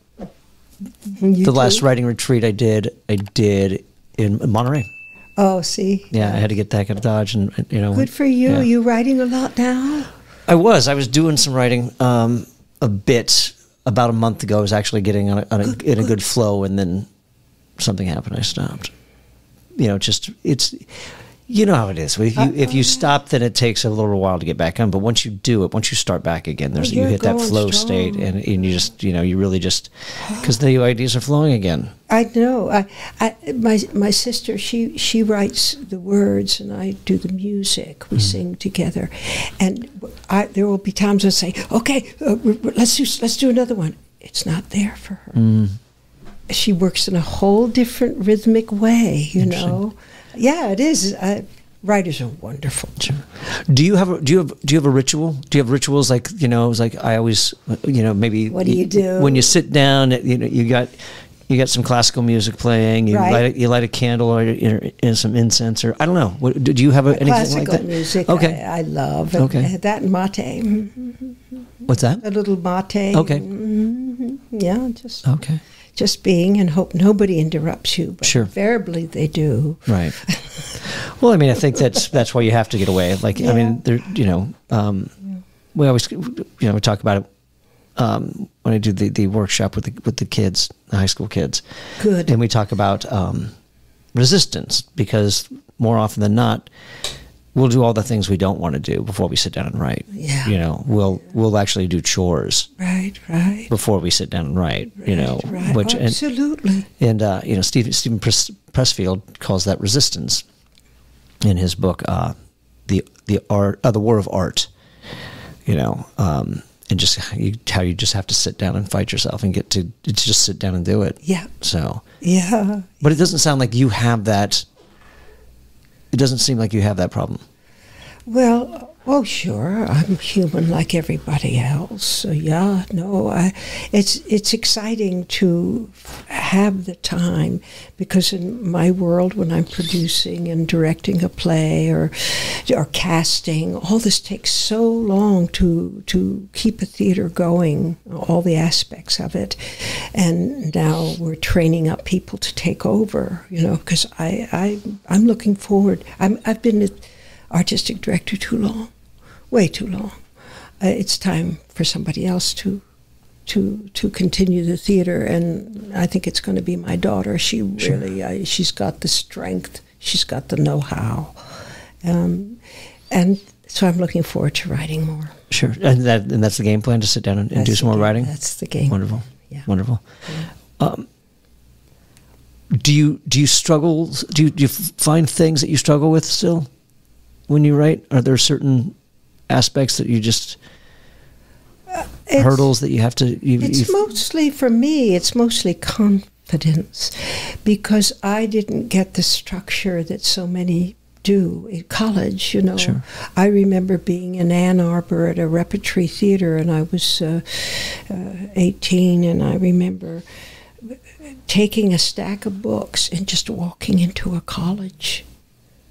last writing retreat I did in Monterey. Oh, see? Yeah, I had to get the heck out of Dodge, and Good for you. Yeah. Are you writing a lot now? I was doing some writing a bit about a month ago. I was actually getting in a good flow, and then something happened. I stopped. You know how it is. If you stop, then it takes a little while to get back on. But once you do it, once you start back again, you hit that flow state, and you just you really just because the ideas are flowing again. I know. My sister, she writes the words, and I do the music. We sing together, and there will be times I say, "Okay, let's do another one." It's not there for her. She works in a whole different rhythmic way, you know. Yeah, it is. Writers are wonderful. Sure. Do you have a ritual? Do you have rituals like it's like I always maybe. What do you do when you sit down? You got some classical music playing. You light a candle or some incense or I don't know. Do you have anything classical like that? Music? Okay, I love. Okay, that and mate. What's that? A little mate. Okay. Yeah, just being and hope nobody interrupts you. But sure. Invariably they do. Right. Well, I mean, I think that's why you have to get away. Like, yeah. I mean, we always, we talk about it when I do the workshop with the kids, the high school kids. Good. And we talk about resistance because more often than not, we'll do all the things we don't want to do before we sit down and write. Yeah. We'll actually do chores. Right. Before we sit down and write. Right. Which absolutely. And Stephen Pressfield calls that resistance in his book, the War of Art. And just how you just have to sit down and fight yourself and get to just sit down and do it. Yeah. So. Yeah. But it doesn't sound like you have that. It doesn't seem like you have that problem. Well, sure. I'm human like everybody else. So yeah, no, it's exciting to have the time because in my world, when I'm producing and directing a play or casting, all this takes so long to keep a theater going, all the aspects of it. And now we're training up people to take over, because I'm looking forward. I've been artistic director too long, way too long. It's time for somebody else to continue the theater, and I think it's going to be my daughter. She really, she's got the strength, she's got the know-how, and so I'm looking forward to writing more. Sure, and that's the game plan, to sit down and do some more writing. That's the game. Wonderful, yeah, wonderful. Yeah. Do you struggle? Do you find things that you struggle with still? When you write, are there certain aspects that you just hurdles that you have to? Mostly for me. It's mostly confidence, because I didn't get the structure that so many do in college. Sure. I remember being in Ann Arbor at a repertory theater, and I was 18, and I remember taking a stack of books and just walking into a college.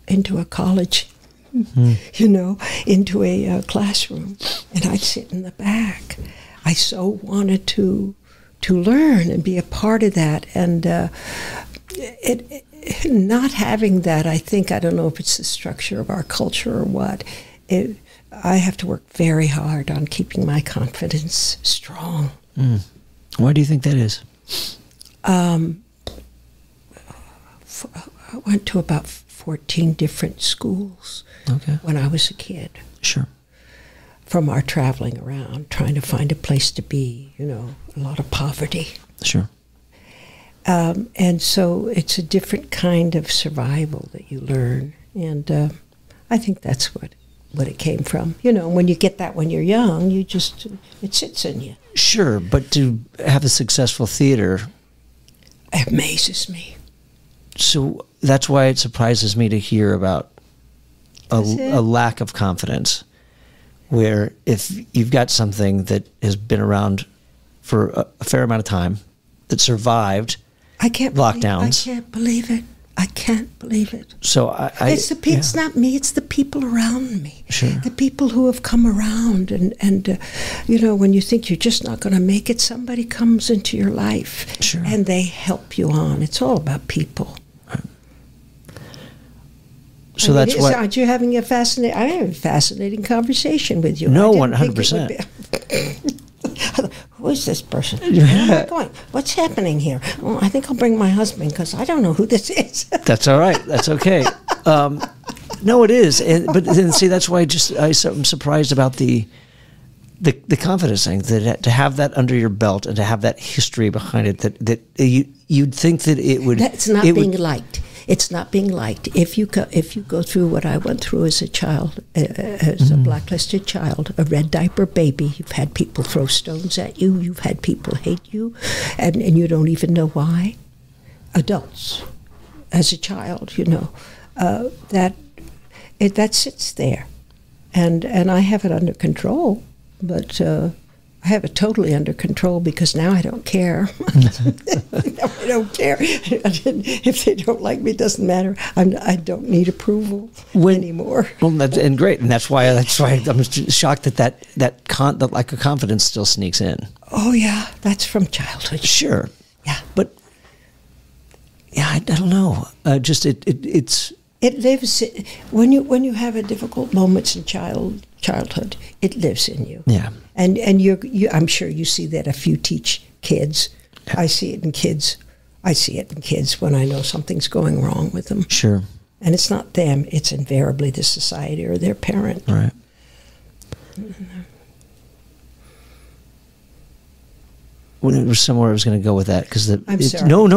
Into a classroom, and I'd sit in the back. I so wanted to learn and be a part of that, and not having that, I don't know if it's the structure of our culture or what. I have to work very hard on keeping my confidence strong. Why do you think that is? I went to about 14 different schools when I was a kid. Sure. From our traveling around, trying to find a place to be, a lot of poverty. Sure. And so it's a different kind of survival that you learn. And I think that's what it came from. You know, when you get that when you're young, it sits in you. Sure, but to have a successful theater... It amazes me. So that's why it surprises me to hear about a lack of confidence, where if you've got something that has been around for a fair amount of time, that survived lockdowns. I can't believe it. I can't believe it. So it's not me. It's the people around me. Sure. The people who have come around, and you know, when you think you're just not going to make it, somebody comes into your life, sure, and they help you on. It's all about people. So that's what. Aren't you having a fascinating? I have a fascinating conversation with you. No, 100%. Who is this person? Where am I going? What's happening here? Oh, I think I'll bring my husband because I don't know who this is. That's all right. That's okay. No, it is. But then, see, that's why I'm surprised about the confidence thing, that to have that under your belt and to have that history behind it, that you'd think that it would. That's not being liked. It's not being liked. If you go through what I went through as a child, as a blacklisted child, a red diaper baby, you've had people throw stones at you, you've had people hate you, and you don't even know why. Adults, as a child, you know, that sits there, and I have it under control, but I have it totally under control because now I don't care. I don't care. If they don't like me, it doesn't matter. I don't need approval anymore. Well, and great, and that's why I'm shocked that the lack of confidence still sneaks in. Oh yeah, that's from childhood. Sure. Yeah, but yeah, I don't know. It lives when you have a difficult moments in childhood. It lives in you. Yeah. And I'm sure you see that if you teach kids. I see it in kids. I see it in kids when I know something's going wrong with them. Sure. And it's not them. It's invariably the society or their parent. Right. When it was somewhere I was going to go with that because I'm sorry. No.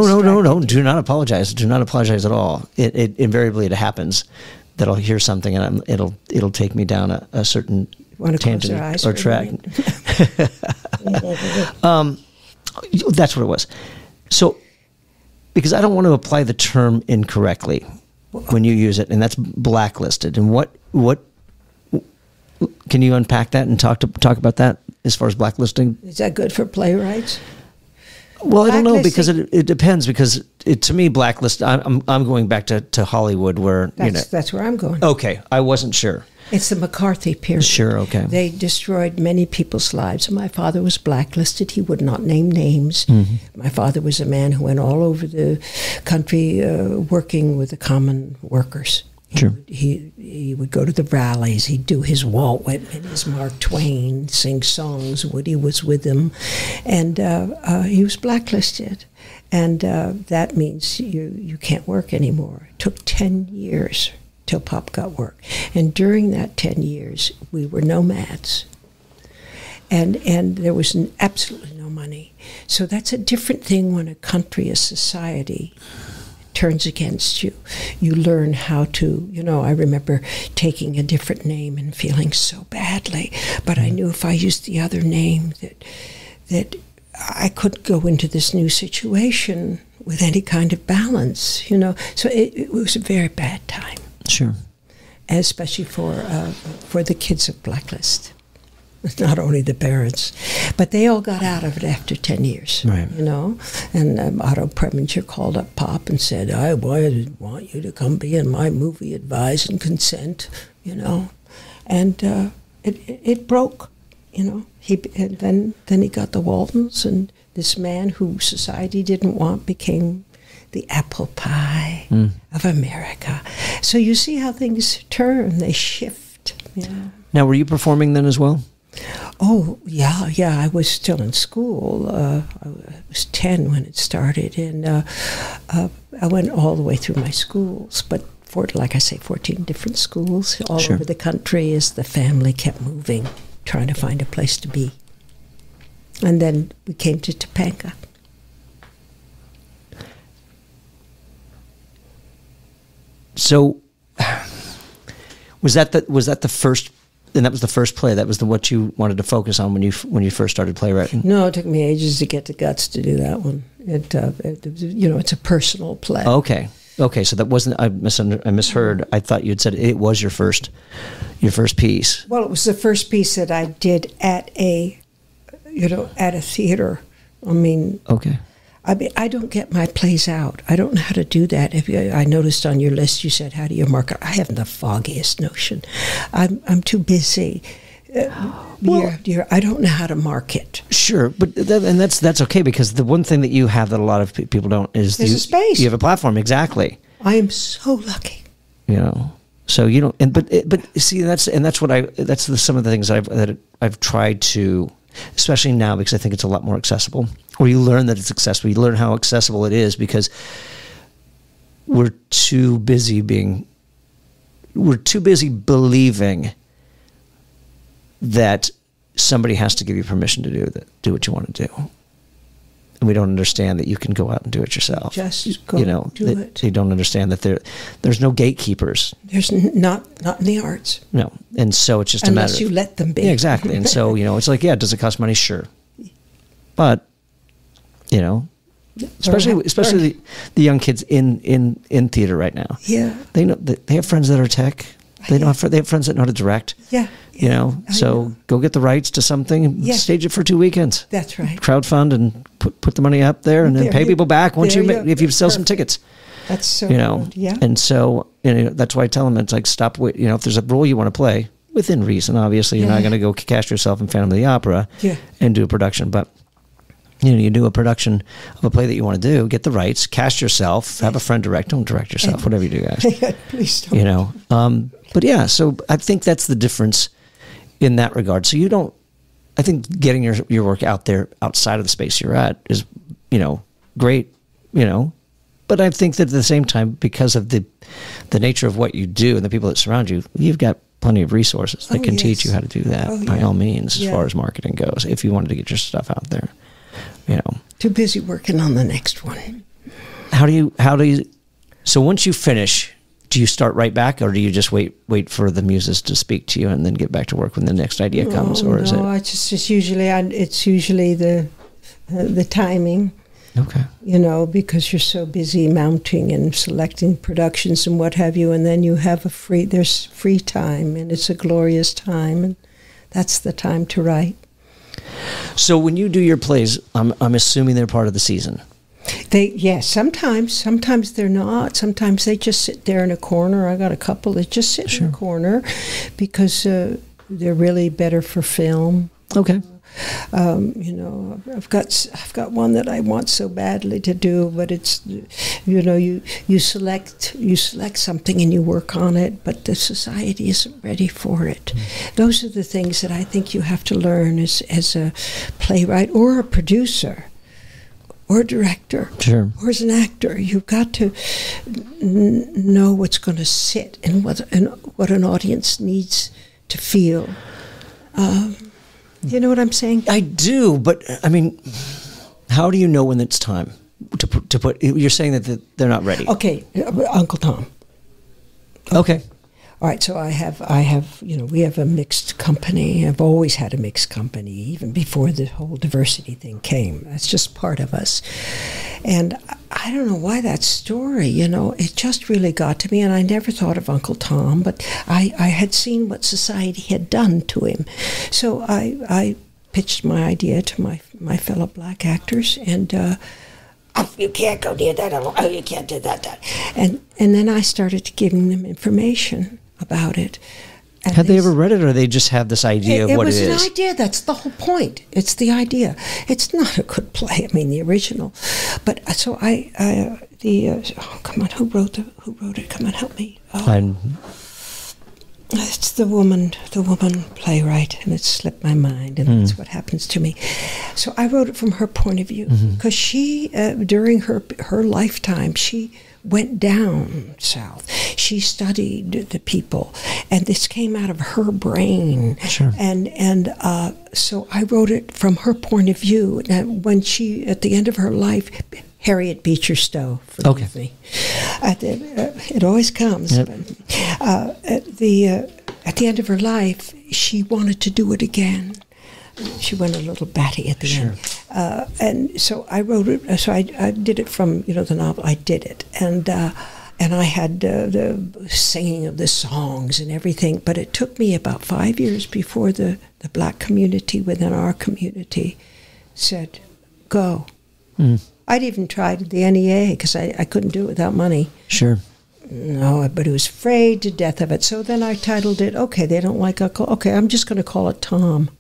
Do not apologize. Do not apologize at all. It invariably it happens that I'll hear something and it'll take me down a certain tangent or track. That's what it was. So, because I don't want to apply the term incorrectly when you use it, and that's blacklisted. And what can you unpack that and talk about that as far as blacklisting? Is that good for playwrights? Well, I don't know because it depends because to me blacklist. I'm going back to Hollywood where that's where I'm going. Okay, I wasn't sure. It's the McCarthy period. Sure, okay. They destroyed many people's lives. My father was blacklisted. He would not name names. Mm-hmm. My father was a man who went all over the country working with the common workers. Sure. He would go to the rallies. He'd do his Walt Whitman, his Mark Twain, sing songs. Woody was with him. And he was blacklisted. And that means you can't work anymore. It took 10 years till Pop got work. And during that 10 years, we were nomads. And there was absolutely no money. So that's a different thing when a country, a society, turns against you. You learn how to, I remember taking a different name and feeling so badly. But I knew if I used the other name that I could go into this new situation with any kind of balance, So it was a very bad time. Sure. Especially for the kids of Blacklist. Not only the parents, but they all got out of it after 10 years, right. And Otto Preminger called up Pop and said, I want you to come be in my movie, Advise and Consent, And it broke, and then he got the Waltons, and this man who society didn't want became the apple pie of America. So you see how things turn, they shift. Now, were you performing then as well? Oh, yeah, I was still in school. I was 10 when it started, and I went all the way through my schools, but like I say, 14 different schools all Sure. over the country as the family kept moving, trying to find a place to be. And then we came to Topanga. So was that the first? And that was the first play. That was what you wanted to focus on when you first started playwriting. No, it took me ages to get the guts to do that one. It's a personal play. Okay. So that wasn't. I misheard. I thought you'd said it was your first piece. Well, it was the first piece that I did at a theater. I mean. Okay. I don't get my plays out. I don't know how to do that. I noticed on your list you said, how do you market? I haven't the foggiest notion. I'm too busy. I don't know how to market. Sure, but that's okay, because the one thing that you have that a lot of people don't is there's a space. You have a platform, exactly. I am so lucky. So you don't. But see, that's some of the things that I've tried to. Especially now, because I think it's a lot more accessible. Or you learn that it's accessible. You learn how accessible it is because we're too busy believing that somebody has to give you permission to do what you want to do. And we don't understand that you can go out and do it yourself. Just go do it. You don't understand that there's no gatekeepers. There's not in the arts. No. And so it's just unless a matter you let them be. Yeah, exactly. And so, it's like, does it cost money? Sure. But, especially the young kids in theater right now. Yeah. They know they have friends that are tech. They have friends that know how to direct. Yeah. So go get the rights to something and stage it for 2 weekends. That's right. Crowdfund and put the money up there and then pay people back if you sell some tickets. That's so good. Yeah. And so that's why I tell them, it's like, stop. If there's a role you want to play within reason, obviously you're not going to go cast yourself in Phantom of the Opera and do a production, but you do a production of a play that you want to do, get the rights, cast yourself, have a friend direct. Don't direct yourself, whatever you do, guys. Please don't. But so I think that's the difference in that regard. So I think getting your work out there outside of the space you're at is, great, but I think that at the same time, because of the nature of what you do and the people that surround you, you've got plenty of resources that can teach you how to do that by all means, as far as marketing goes, if you wanted to get your stuff out there. Too busy working on the next one. How do you so once you finish, do you start right back, or do you just wait for the muses to speak to you and then get back to work when the next idea comes? Is it? It's usually the timing. Okay. Because you're so busy mounting and selecting productions and what have you, and then you have there's free time, and it's a glorious time, and that's the time to write. So when you do your plays, I'm assuming they're part of the season. Sometimes they're not. Sometimes they just sit there in a corner. I got a couple that just sit in a corner because they're really better for film. Okay. I've got one that I want so badly to do, but it's you select something and you work on it, but the society isn't ready for it. Those are the things that I think you have to learn as a playwright or a producer or a director or as an actor. You've got to know what's going to sit and what an audience needs to feel. You know what I'm saying? I do, but I mean, how do you know when it's time to put? You're saying that they're not ready. Okay, Uncle Tom. Okay. All right, so I have, we have a mixed company. I've always had a mixed company, even before the whole diversity thing came. That's just part of us. And I don't know why that story, it just really got to me, and I never thought of Uncle Tom, but I had seen what society had done to him. So I pitched my idea to my fellow black actors, and you can't go near that. Oh, you can't do that. And then I started giving them information about it. And Had they ever read it, or they just have this idea of what it is? It was an idea. That's the whole point. It's the idea. It's not a good play. I mean, the original. But so come on, who wrote it? Come on, help me. It's the woman playwright, and it slipped my mind, and that's what happens to me. So I wrote it from her point of view, because she, during her lifetime, she went down south. She studied the people, and this came out of her brain. Sure. And so I wrote it from her point of view. And when she, at the end of her life, Harriet Beecher Stowe, forgive me. It always comes. Yep. But, at the end of her life, she wanted to do it again. She went a little batty at the end. And so I wrote it, so I did it from, the novel. I did it. And I had the singing of the songs and everything. But it took me about 5 years before the black community within our community said, go. I'd even tried the NEA because I couldn't do it without money. Sure. No, but I was afraid to death of it. So then I titled it, okay, they don't like alcohol. Okay, I'm just going to call it Tom.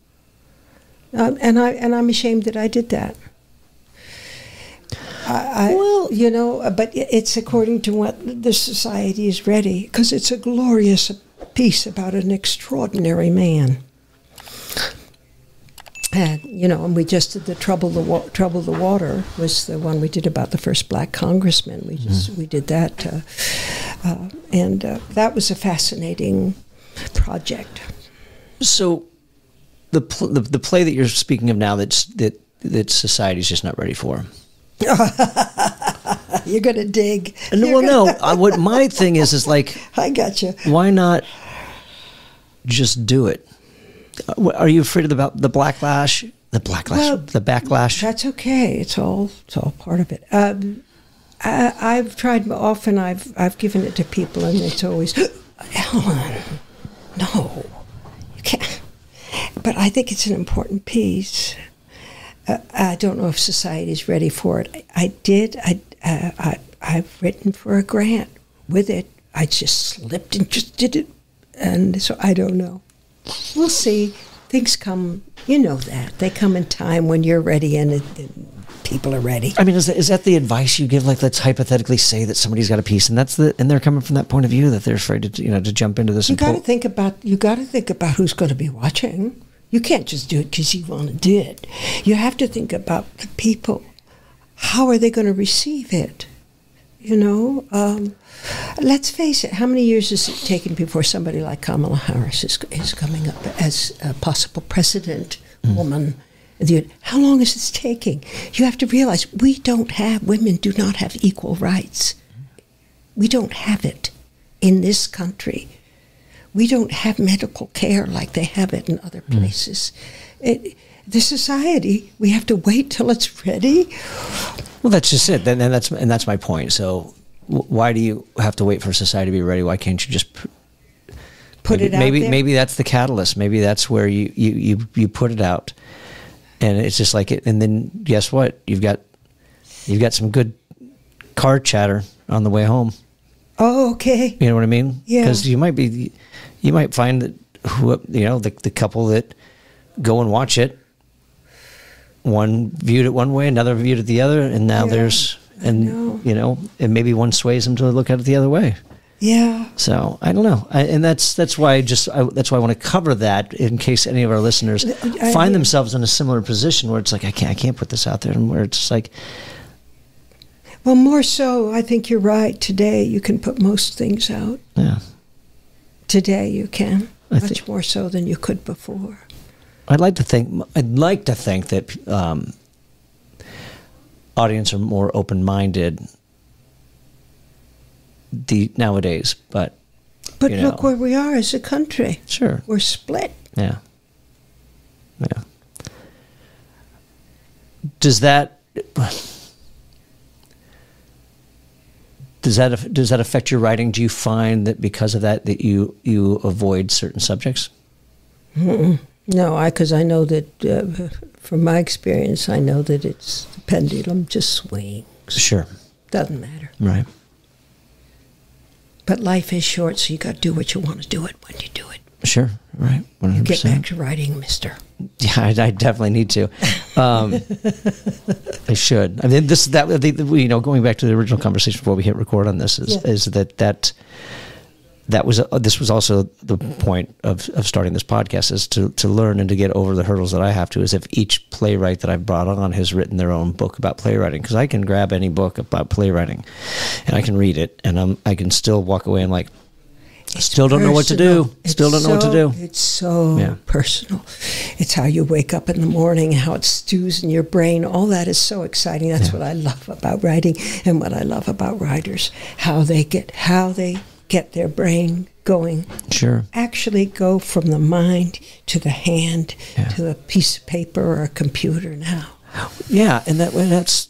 And I'm ashamed that I did that. But it's according to what the society is ready, because it's a glorious piece about an extraordinary man. And we just did the Trouble the Water was the one we did about the first black congressman. We did that, and that was a fascinating project. So, the play that you're speaking of now that society's just not ready for. You're gonna dig. What my thing is like, I gotcha. Why not just do it? Are you afraid of the backlash? The backlash? That's okay. It's all part of it. I've tried often. I've given it to people, and it's always, Ellen, no, you can't. But I think it's an important piece. I don't know if society's ready for it. I've written for a grant with it. I just slipped and just did it, and so I don't know. We'll see. Things come, that. They come in time when you're ready and people are ready. I mean, is that the advice you give? Like, let's hypothetically say that somebody's got a piece, and they're coming from that point of view that they're afraid to to jump into this. You got to think about who's going to be watching. You can't just do it because you want to do it. You have to think about the people. How are they going to receive it? Let's face it, how many years has it taken before somebody like Kamala Harris is coming up as a possible president woman? How long is this taking? You have to realize women do not have equal rights. We don't have it in this country. We don't have medical care like they have it in other places. The society, we have to wait till it's ready. Well, that's just it. And that's my point. So why do you have to wait for society to be ready? Why can't you just put it out there? Maybe that's the catalyst. Maybe that's where you put it out, and it's just like it. And then guess what? You've got some good car chatter on the way home. Oh, okay. You know what I mean? Yeah. Because you might find that the couple that go and watch it, one viewed it one way, another viewed it the other, and now and maybe one sways them to look at it the other way. Yeah. So I don't know, and that's why I want to cover that in case any of our listeners find themselves in a similar position where it's like I can't put this out there, and where it's like. Well, more so, I think you're right. Today, you can put most things out. Yeah. Today, you can much more so than you could before. I'd like to think that audience are more open-minded nowadays, but look where we are as a country. Sure, we're split. Yeah. Does that affect your writing? Do you find that because of that you avoid certain subjects? Mm-mm. No, because I know that from my experience, I know that it's the pendulum just swings. Sure, doesn't matter. Right. But life is short, so you got to do what you want to do it when you do it. Sure, right. 100%. You get back to writing, mister. Yeah, I definitely need to. I should. I mean, going back to the original conversation before we hit record on this is this was also the point of starting this podcast, is to learn and to get over the hurdles that I have to, as if each playwright that I've brought on has written their own book about playwriting, because I can grab any book about playwriting and I can read it and I can still walk away and like, Still don't know what to do. Still don't know what to do. It's so personal. it's how you wake up in the morning, how it stews in your brain. All that is so exciting. That's what I love about writing, and what I love about writers, how they get their brain going. Sure. Actually go from the mind to the hand to a piece of paper or a computer now. Yeah, and that's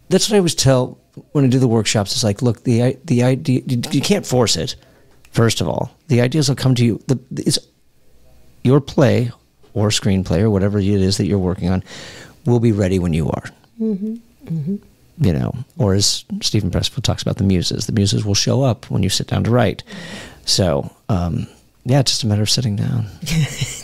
what I always tell when I do the workshops. It's like, look, the idea, you can't force it. First of all, the ideas will come to you. It's your play or screenplay or whatever it is that you're working on will be ready when you are. Mm-hmm. Mm-hmm. You know, or as Stephen Pressfield talks about, the muses will show up when you sit down to write. So, yeah, it's just a matter of sitting down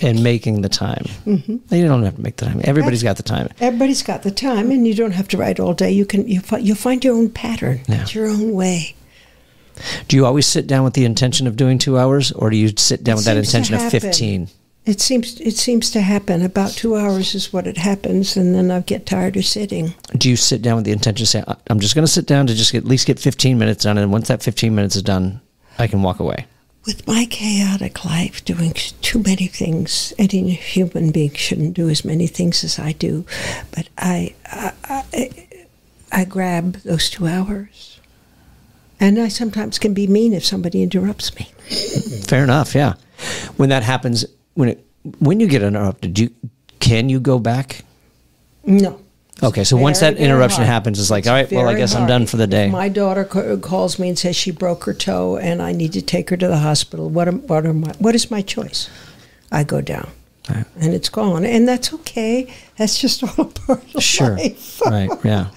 and making the time. Mm-hmm. You don't have to make the time. Everybody's got the time. Everybody's got the time, and you don't have to write all day. You'll find your own pattern. Yeah. It's your own way. Do you always sit down with the intention of doing 2 hours, or do you sit down with that intention of 15? It seems to happen. About 2 hours is what it happens, and then I get tired of sitting. Do you sit down with the intention of saying, I'm just going to sit down to just at least get 15 minutes done, and once that 15 minutes is done, I can walk away? With my chaotic life, doing too many things, any human being shouldn't do as many things as I do, but I grab those 2 hours. And I sometimes can be mean if somebody interrupts me. Fair enough, yeah. When that happens, when you get interrupted, can you go back? No. Okay, so once that interruption happens, it's like, all right, well, I guess I'm done for the day. If my daughter calls me and says she broke her toe and I need to take her to the hospital, what is my choice? I go down. Right. And it's gone. And that's okay. That's just all a part of life. Right, yeah.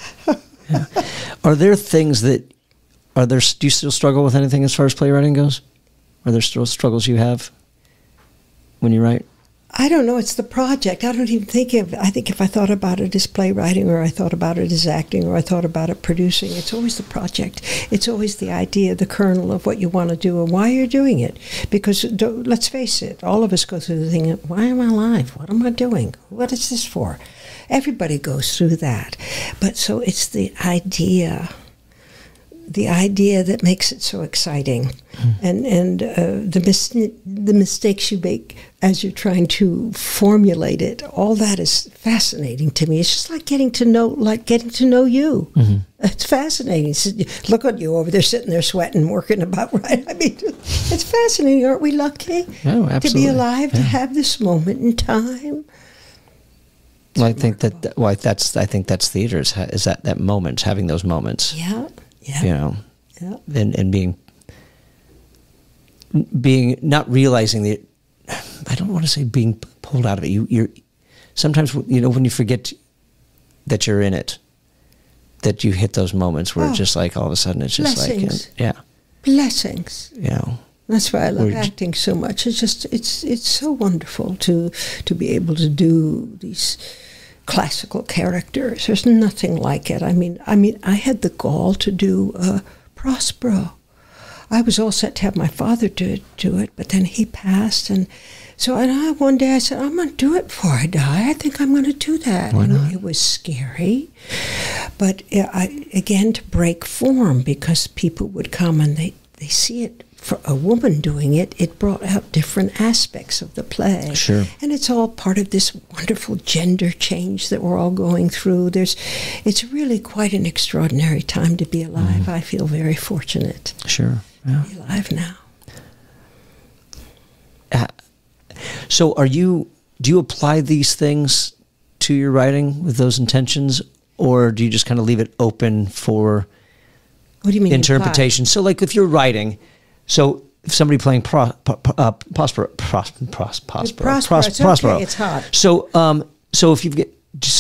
Are there things that... do you still struggle with anything as far as playwriting goes? Are there still struggles you have when you write? I don't know. It's the project. I don't even think I think if I thought about it as playwriting, or I thought about it as acting, or I thought about it producing, it's always the project. It's always the idea, the kernel of what you want to do and why you're doing it. Because let's face it, all of us go through the thing, why am I alive? What am I doing? What is this for? Everybody goes through that. But so it's the idea that makes it so exciting, and the mistakes you make as you're trying to formulate it. All that is fascinating to me. It's just like getting to know you. Mm-hmm. It's fascinating. Look at you over there, sitting there sweating, working about. Right? I mean, it's fascinating. Aren't we lucky to be alive, to have this moment in time? Well, I think that's theater. Is that moment, having those moments. Yeah. Yeah. You know, and being not realizing that, I don't want to say being pulled out of it. You're sometimes, when you forget that you're in it, that you hit those moments where it's just like all of a sudden it's just blessings. Blessings. That's why I love acting so much. It's just it's so wonderful to be able to do these classical characters. There's nothing like it. I mean, I had the gall to do Prospero. I was all set to have my father do it, but then he passed, and so one day I said, I'm going to do it before I die. I think I'm going to do that. Why not? It was scary, but again, to break form, because people would come and they see it. For a woman doing it, it brought out different aspects of the play. Sure. And it's all part of this wonderful gender change that we're all going through. It's really quite an extraordinary time to be alive. Mm-hmm. I feel very fortunate. Sure. Yeah. To be alive now. So do you apply these things to your writing with those intentions, or do you just kind of leave it open for what do you mean interpretation? Apply? So like if you're writing, so if somebody playing Prospero, it's okay, it's hot. So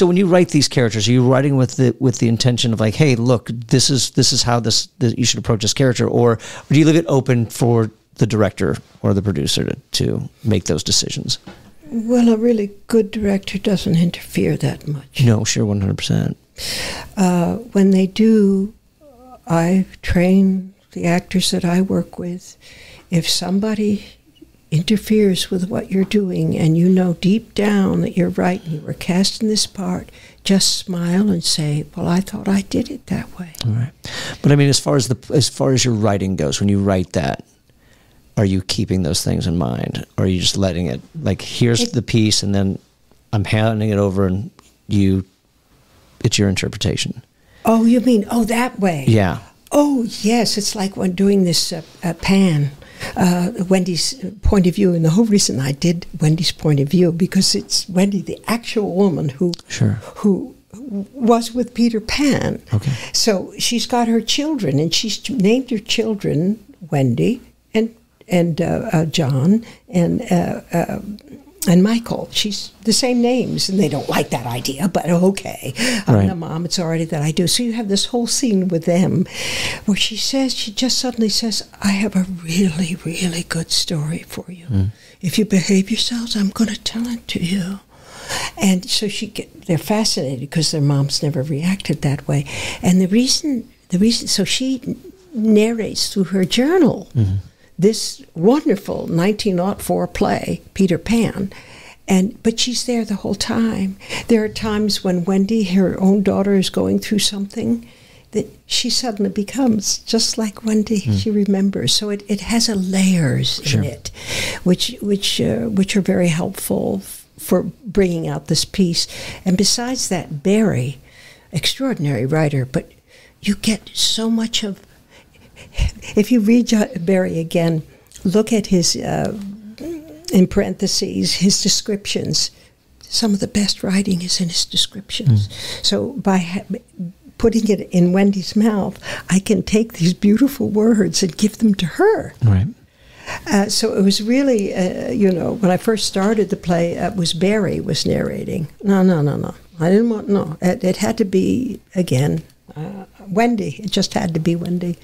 when you write these characters, are you writing with the intention of like, hey, look, this is how you should approach this character, or do you leave it open for the director or the producer to make those decisions? Well, a really good director doesn't interfere that much. No, sure, 100%. When they do, I train the actors that I work with. If somebody interferes with what you're doing and you know deep down that you're right and you were cast in this part, just smile and say, well, I thought I did it that way. All right. But I mean, as far as your writing goes, when you write that, are you keeping those things in mind, or are you just letting it, like, here's the piece and then I'm handing it over and it's your interpretation. Oh, you mean, that way? Yeah. Oh, yes. It's like when doing this Pan, Wendy's point of view. And the whole reason I did Wendy's point of view, because it's Wendy, the actual woman who was with Peter Pan. Okay. So she's got her children, and she's named her children Wendy and John and Michael. She's the same names, and they don't like that idea, but okay. I'm the mom, it's already that I do. So you have this whole scene with them where she just suddenly says, I have a really, really good story for you. If you behave yourselves, I'm going to tell it to you. And so they're fascinated because their moms never reacted that way. And the reason, so she narrates through her journal this wonderful 1904 play, Peter Pan, but she's there the whole time. There are times when Wendy, her own daughter, is going through something that she suddenly becomes just like Wendy. She remembers. So it has a layers in it, which are very helpful for bringing out this piece. And besides that, Barry, extraordinary writer, but you get so much of. If you read Barry again, look at his, in parentheses, his descriptions. Some of the best writing is in his descriptions. So by putting it in Wendy's mouth, I can take these beautiful words and give them to her. Right. So it was really, when I first started the play, it was Barry was narrating. No. I didn't want, no. It had to be, again, Wendy. It just had to be Wendy.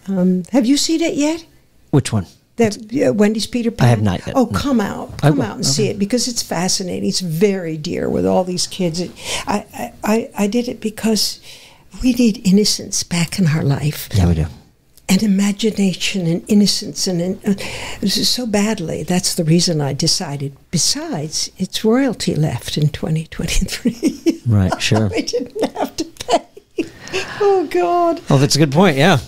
Have you seen it yet? Which one? Wendy's Peter Pan? I have not yet. Oh, come out and see it, because it's fascinating. It's very dear with all these kids. I did it because we need innocence back in our life. Yeah, we do. And imagination and innocence, and so badly. That's the reason I decided. Besides, it's royalty left in 2023. Right, sure. I didn't have to pay. Oh, God. Oh, that's a good point, yeah.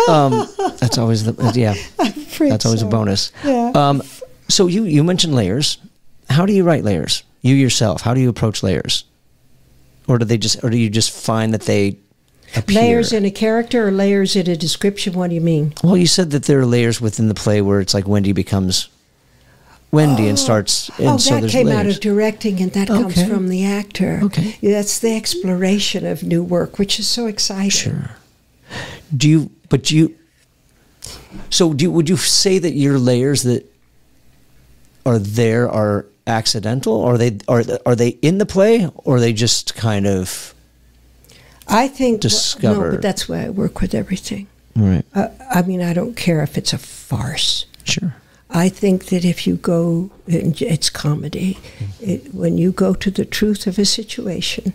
That's always that's always a bonus. Yeah. So you mentioned layers. How do you write layers? You yourself, how do you approach layers? Or do you just find that they appear? Layers in a character or layers in a description? What do you mean? Well, you said that there are layers within the play where it's like Wendy becomes Wendy and starts. And so that came out of directing, and that comes from the actor. Okay, that's the exploration of new work, which is so exciting. Sure. Would you say that your layers that are there are accidental, or are they in the play, or are they just kind of? I think discovered. No, but that's why I work with everything. Right. I mean, I don't care if it's a farce. Sure. I think that if you go, it's comedy. When you go to the truth of a situation,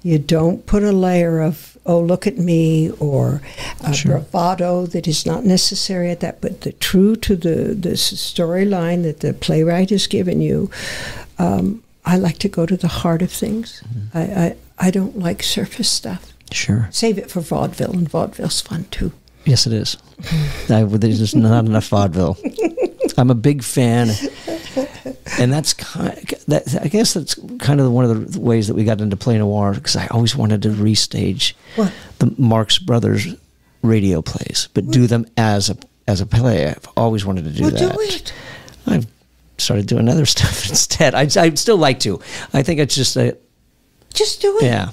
you don't put a layer of, oh, look at me, or a bravado that is not necessary at that, but the true to the storyline that the playwright has given you. I like to go to the heart of things. I don't like surface stuff. Sure. Save it for vaudeville, and vaudeville's fun too. Yes, it is. There's just not enough vaudeville. I'm a big fan, and I guess that's kind of one of the ways that we got into Play Noir, because I always wanted to restage the Marx Brothers radio plays, but do them as a play. I've always wanted to do that. Do it. I've started doing other stuff instead. I'd still like to. I think it's just just do it. Yeah.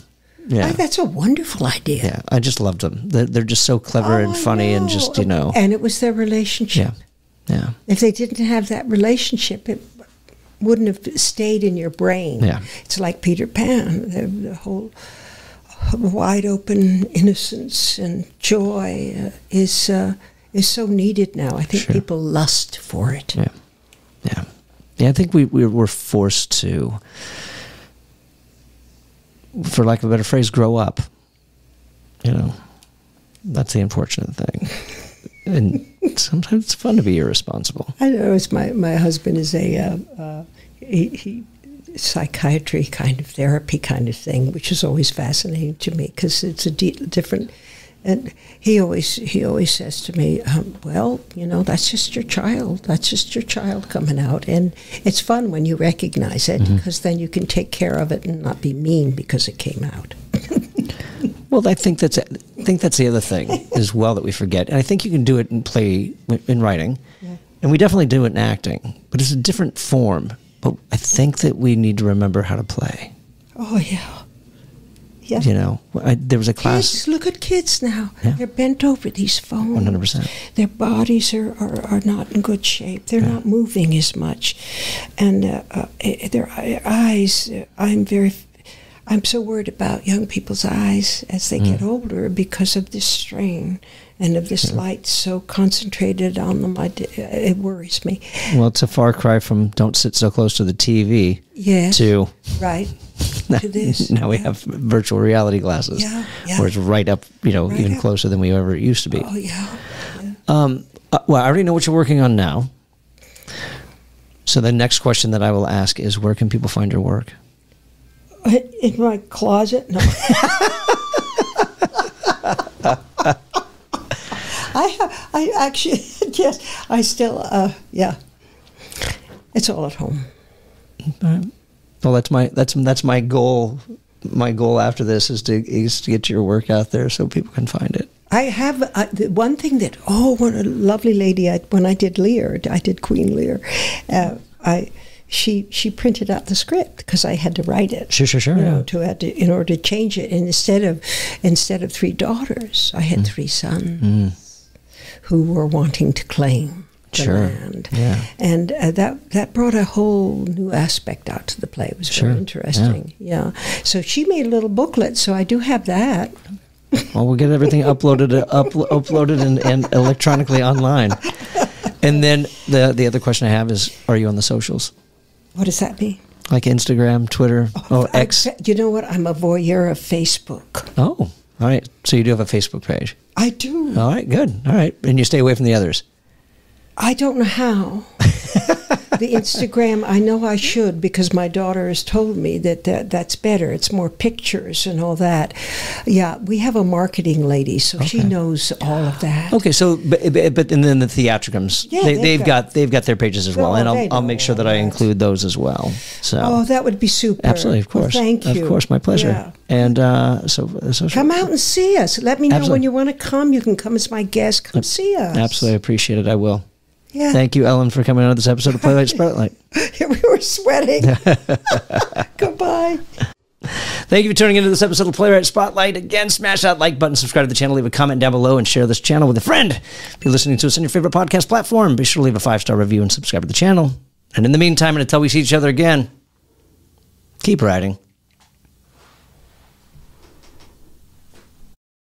Yeah. That's a wonderful idea. Yeah, I just loved them. They're just so clever and funny, and just, And it was their relationship. Yeah. If they didn't have that relationship, it wouldn't have stayed in your brain. Yeah. It's like Peter Pan, the whole wide open innocence and joy is so needed now. I think people lust for it. Yeah. I think we were forced to, for lack of a better phrase, grow up. That's the unfortunate thing. And sometimes it's fun to be irresponsible. I know. It's my husband is he psychiatry kind of therapy kind of thing, which is always fascinating to me, because it's a different And he always says to me, well, that's just your child. That's just your child coming out. And it's fun when you recognize it, because then you can take care of it and not be mean because it came out. Well, I think that's the other thing as well that we forget. And I think you can do it in writing. Yeah. And we definitely do it in acting. But it's a different form. But I think that we need to remember how to play. Oh, yeah. Yeah. There was a class. Kids, look at kids now. Yeah. They're bent over these phones. 100%. Their bodies are not in good shape. They're not moving as much. And their eyes, I'm so worried about young people's eyes as they get older because of this strain and of this light so concentrated on them. It worries me. Well, it's a far cry from don't sit so close to the TV to... Right. To this. Now we have virtual reality glasses where it's right up, even closer than we ever used to be. Oh, yeah. Well, I already know what you're working on now. So the next question that I will ask is, where can people find your work? In my closet? No. I actually, yes, I still, it's all at home. All right. Well, that's my goal. My goal after this is to get your work out there so people can find it. I have one thing that what a lovely lady. When I did Lear, I did Queen Lear. She printed out the script because I had to write it. Sure. In order to change it, and instead of 3 daughters, I had 3 sons who were wanting to claim the land. Yeah. And that brought a whole new aspect out to the play. It was very interesting. Yeah. So she made a little booklet, so I do have that. Well, we'll get everything uploaded and electronically online. And then the other question I have is, are you on the socials? What does that mean? Like Instagram, Twitter, X? You know what? I'm a voyeur of Facebook. Oh, all right. So you do have a Facebook page? I do. All right, good. All right. And you stay away from the others? I don't know how. The Instagram, I know I should because my daughter has told me that's better. It's more pictures and all that. Yeah, we have a marketing lady, so she knows all of that. Okay, so but and then the theatricums, they've got their pages as well, and I'll make sure that I include those as well. So that would be super. Absolutely, of course. Well, thank you. Of course, my pleasure. Yeah. And so come out and see us. Let me know when you want to come. You can come as my guest. Come see us. Absolutely appreciate it. I will. Yeah. Thank you, Ellen, for coming on this episode of Playwright Spotlight. We were sweating. Goodbye. Thank you for tuning into this episode of Playwright Spotlight. Again, smash that like button, subscribe to the channel, leave a comment down below, and share this channel with a friend. If you're listening to us on your favorite podcast platform, be sure to leave a 5-star review and subscribe to the channel. And in the meantime, and until we see each other again, keep writing.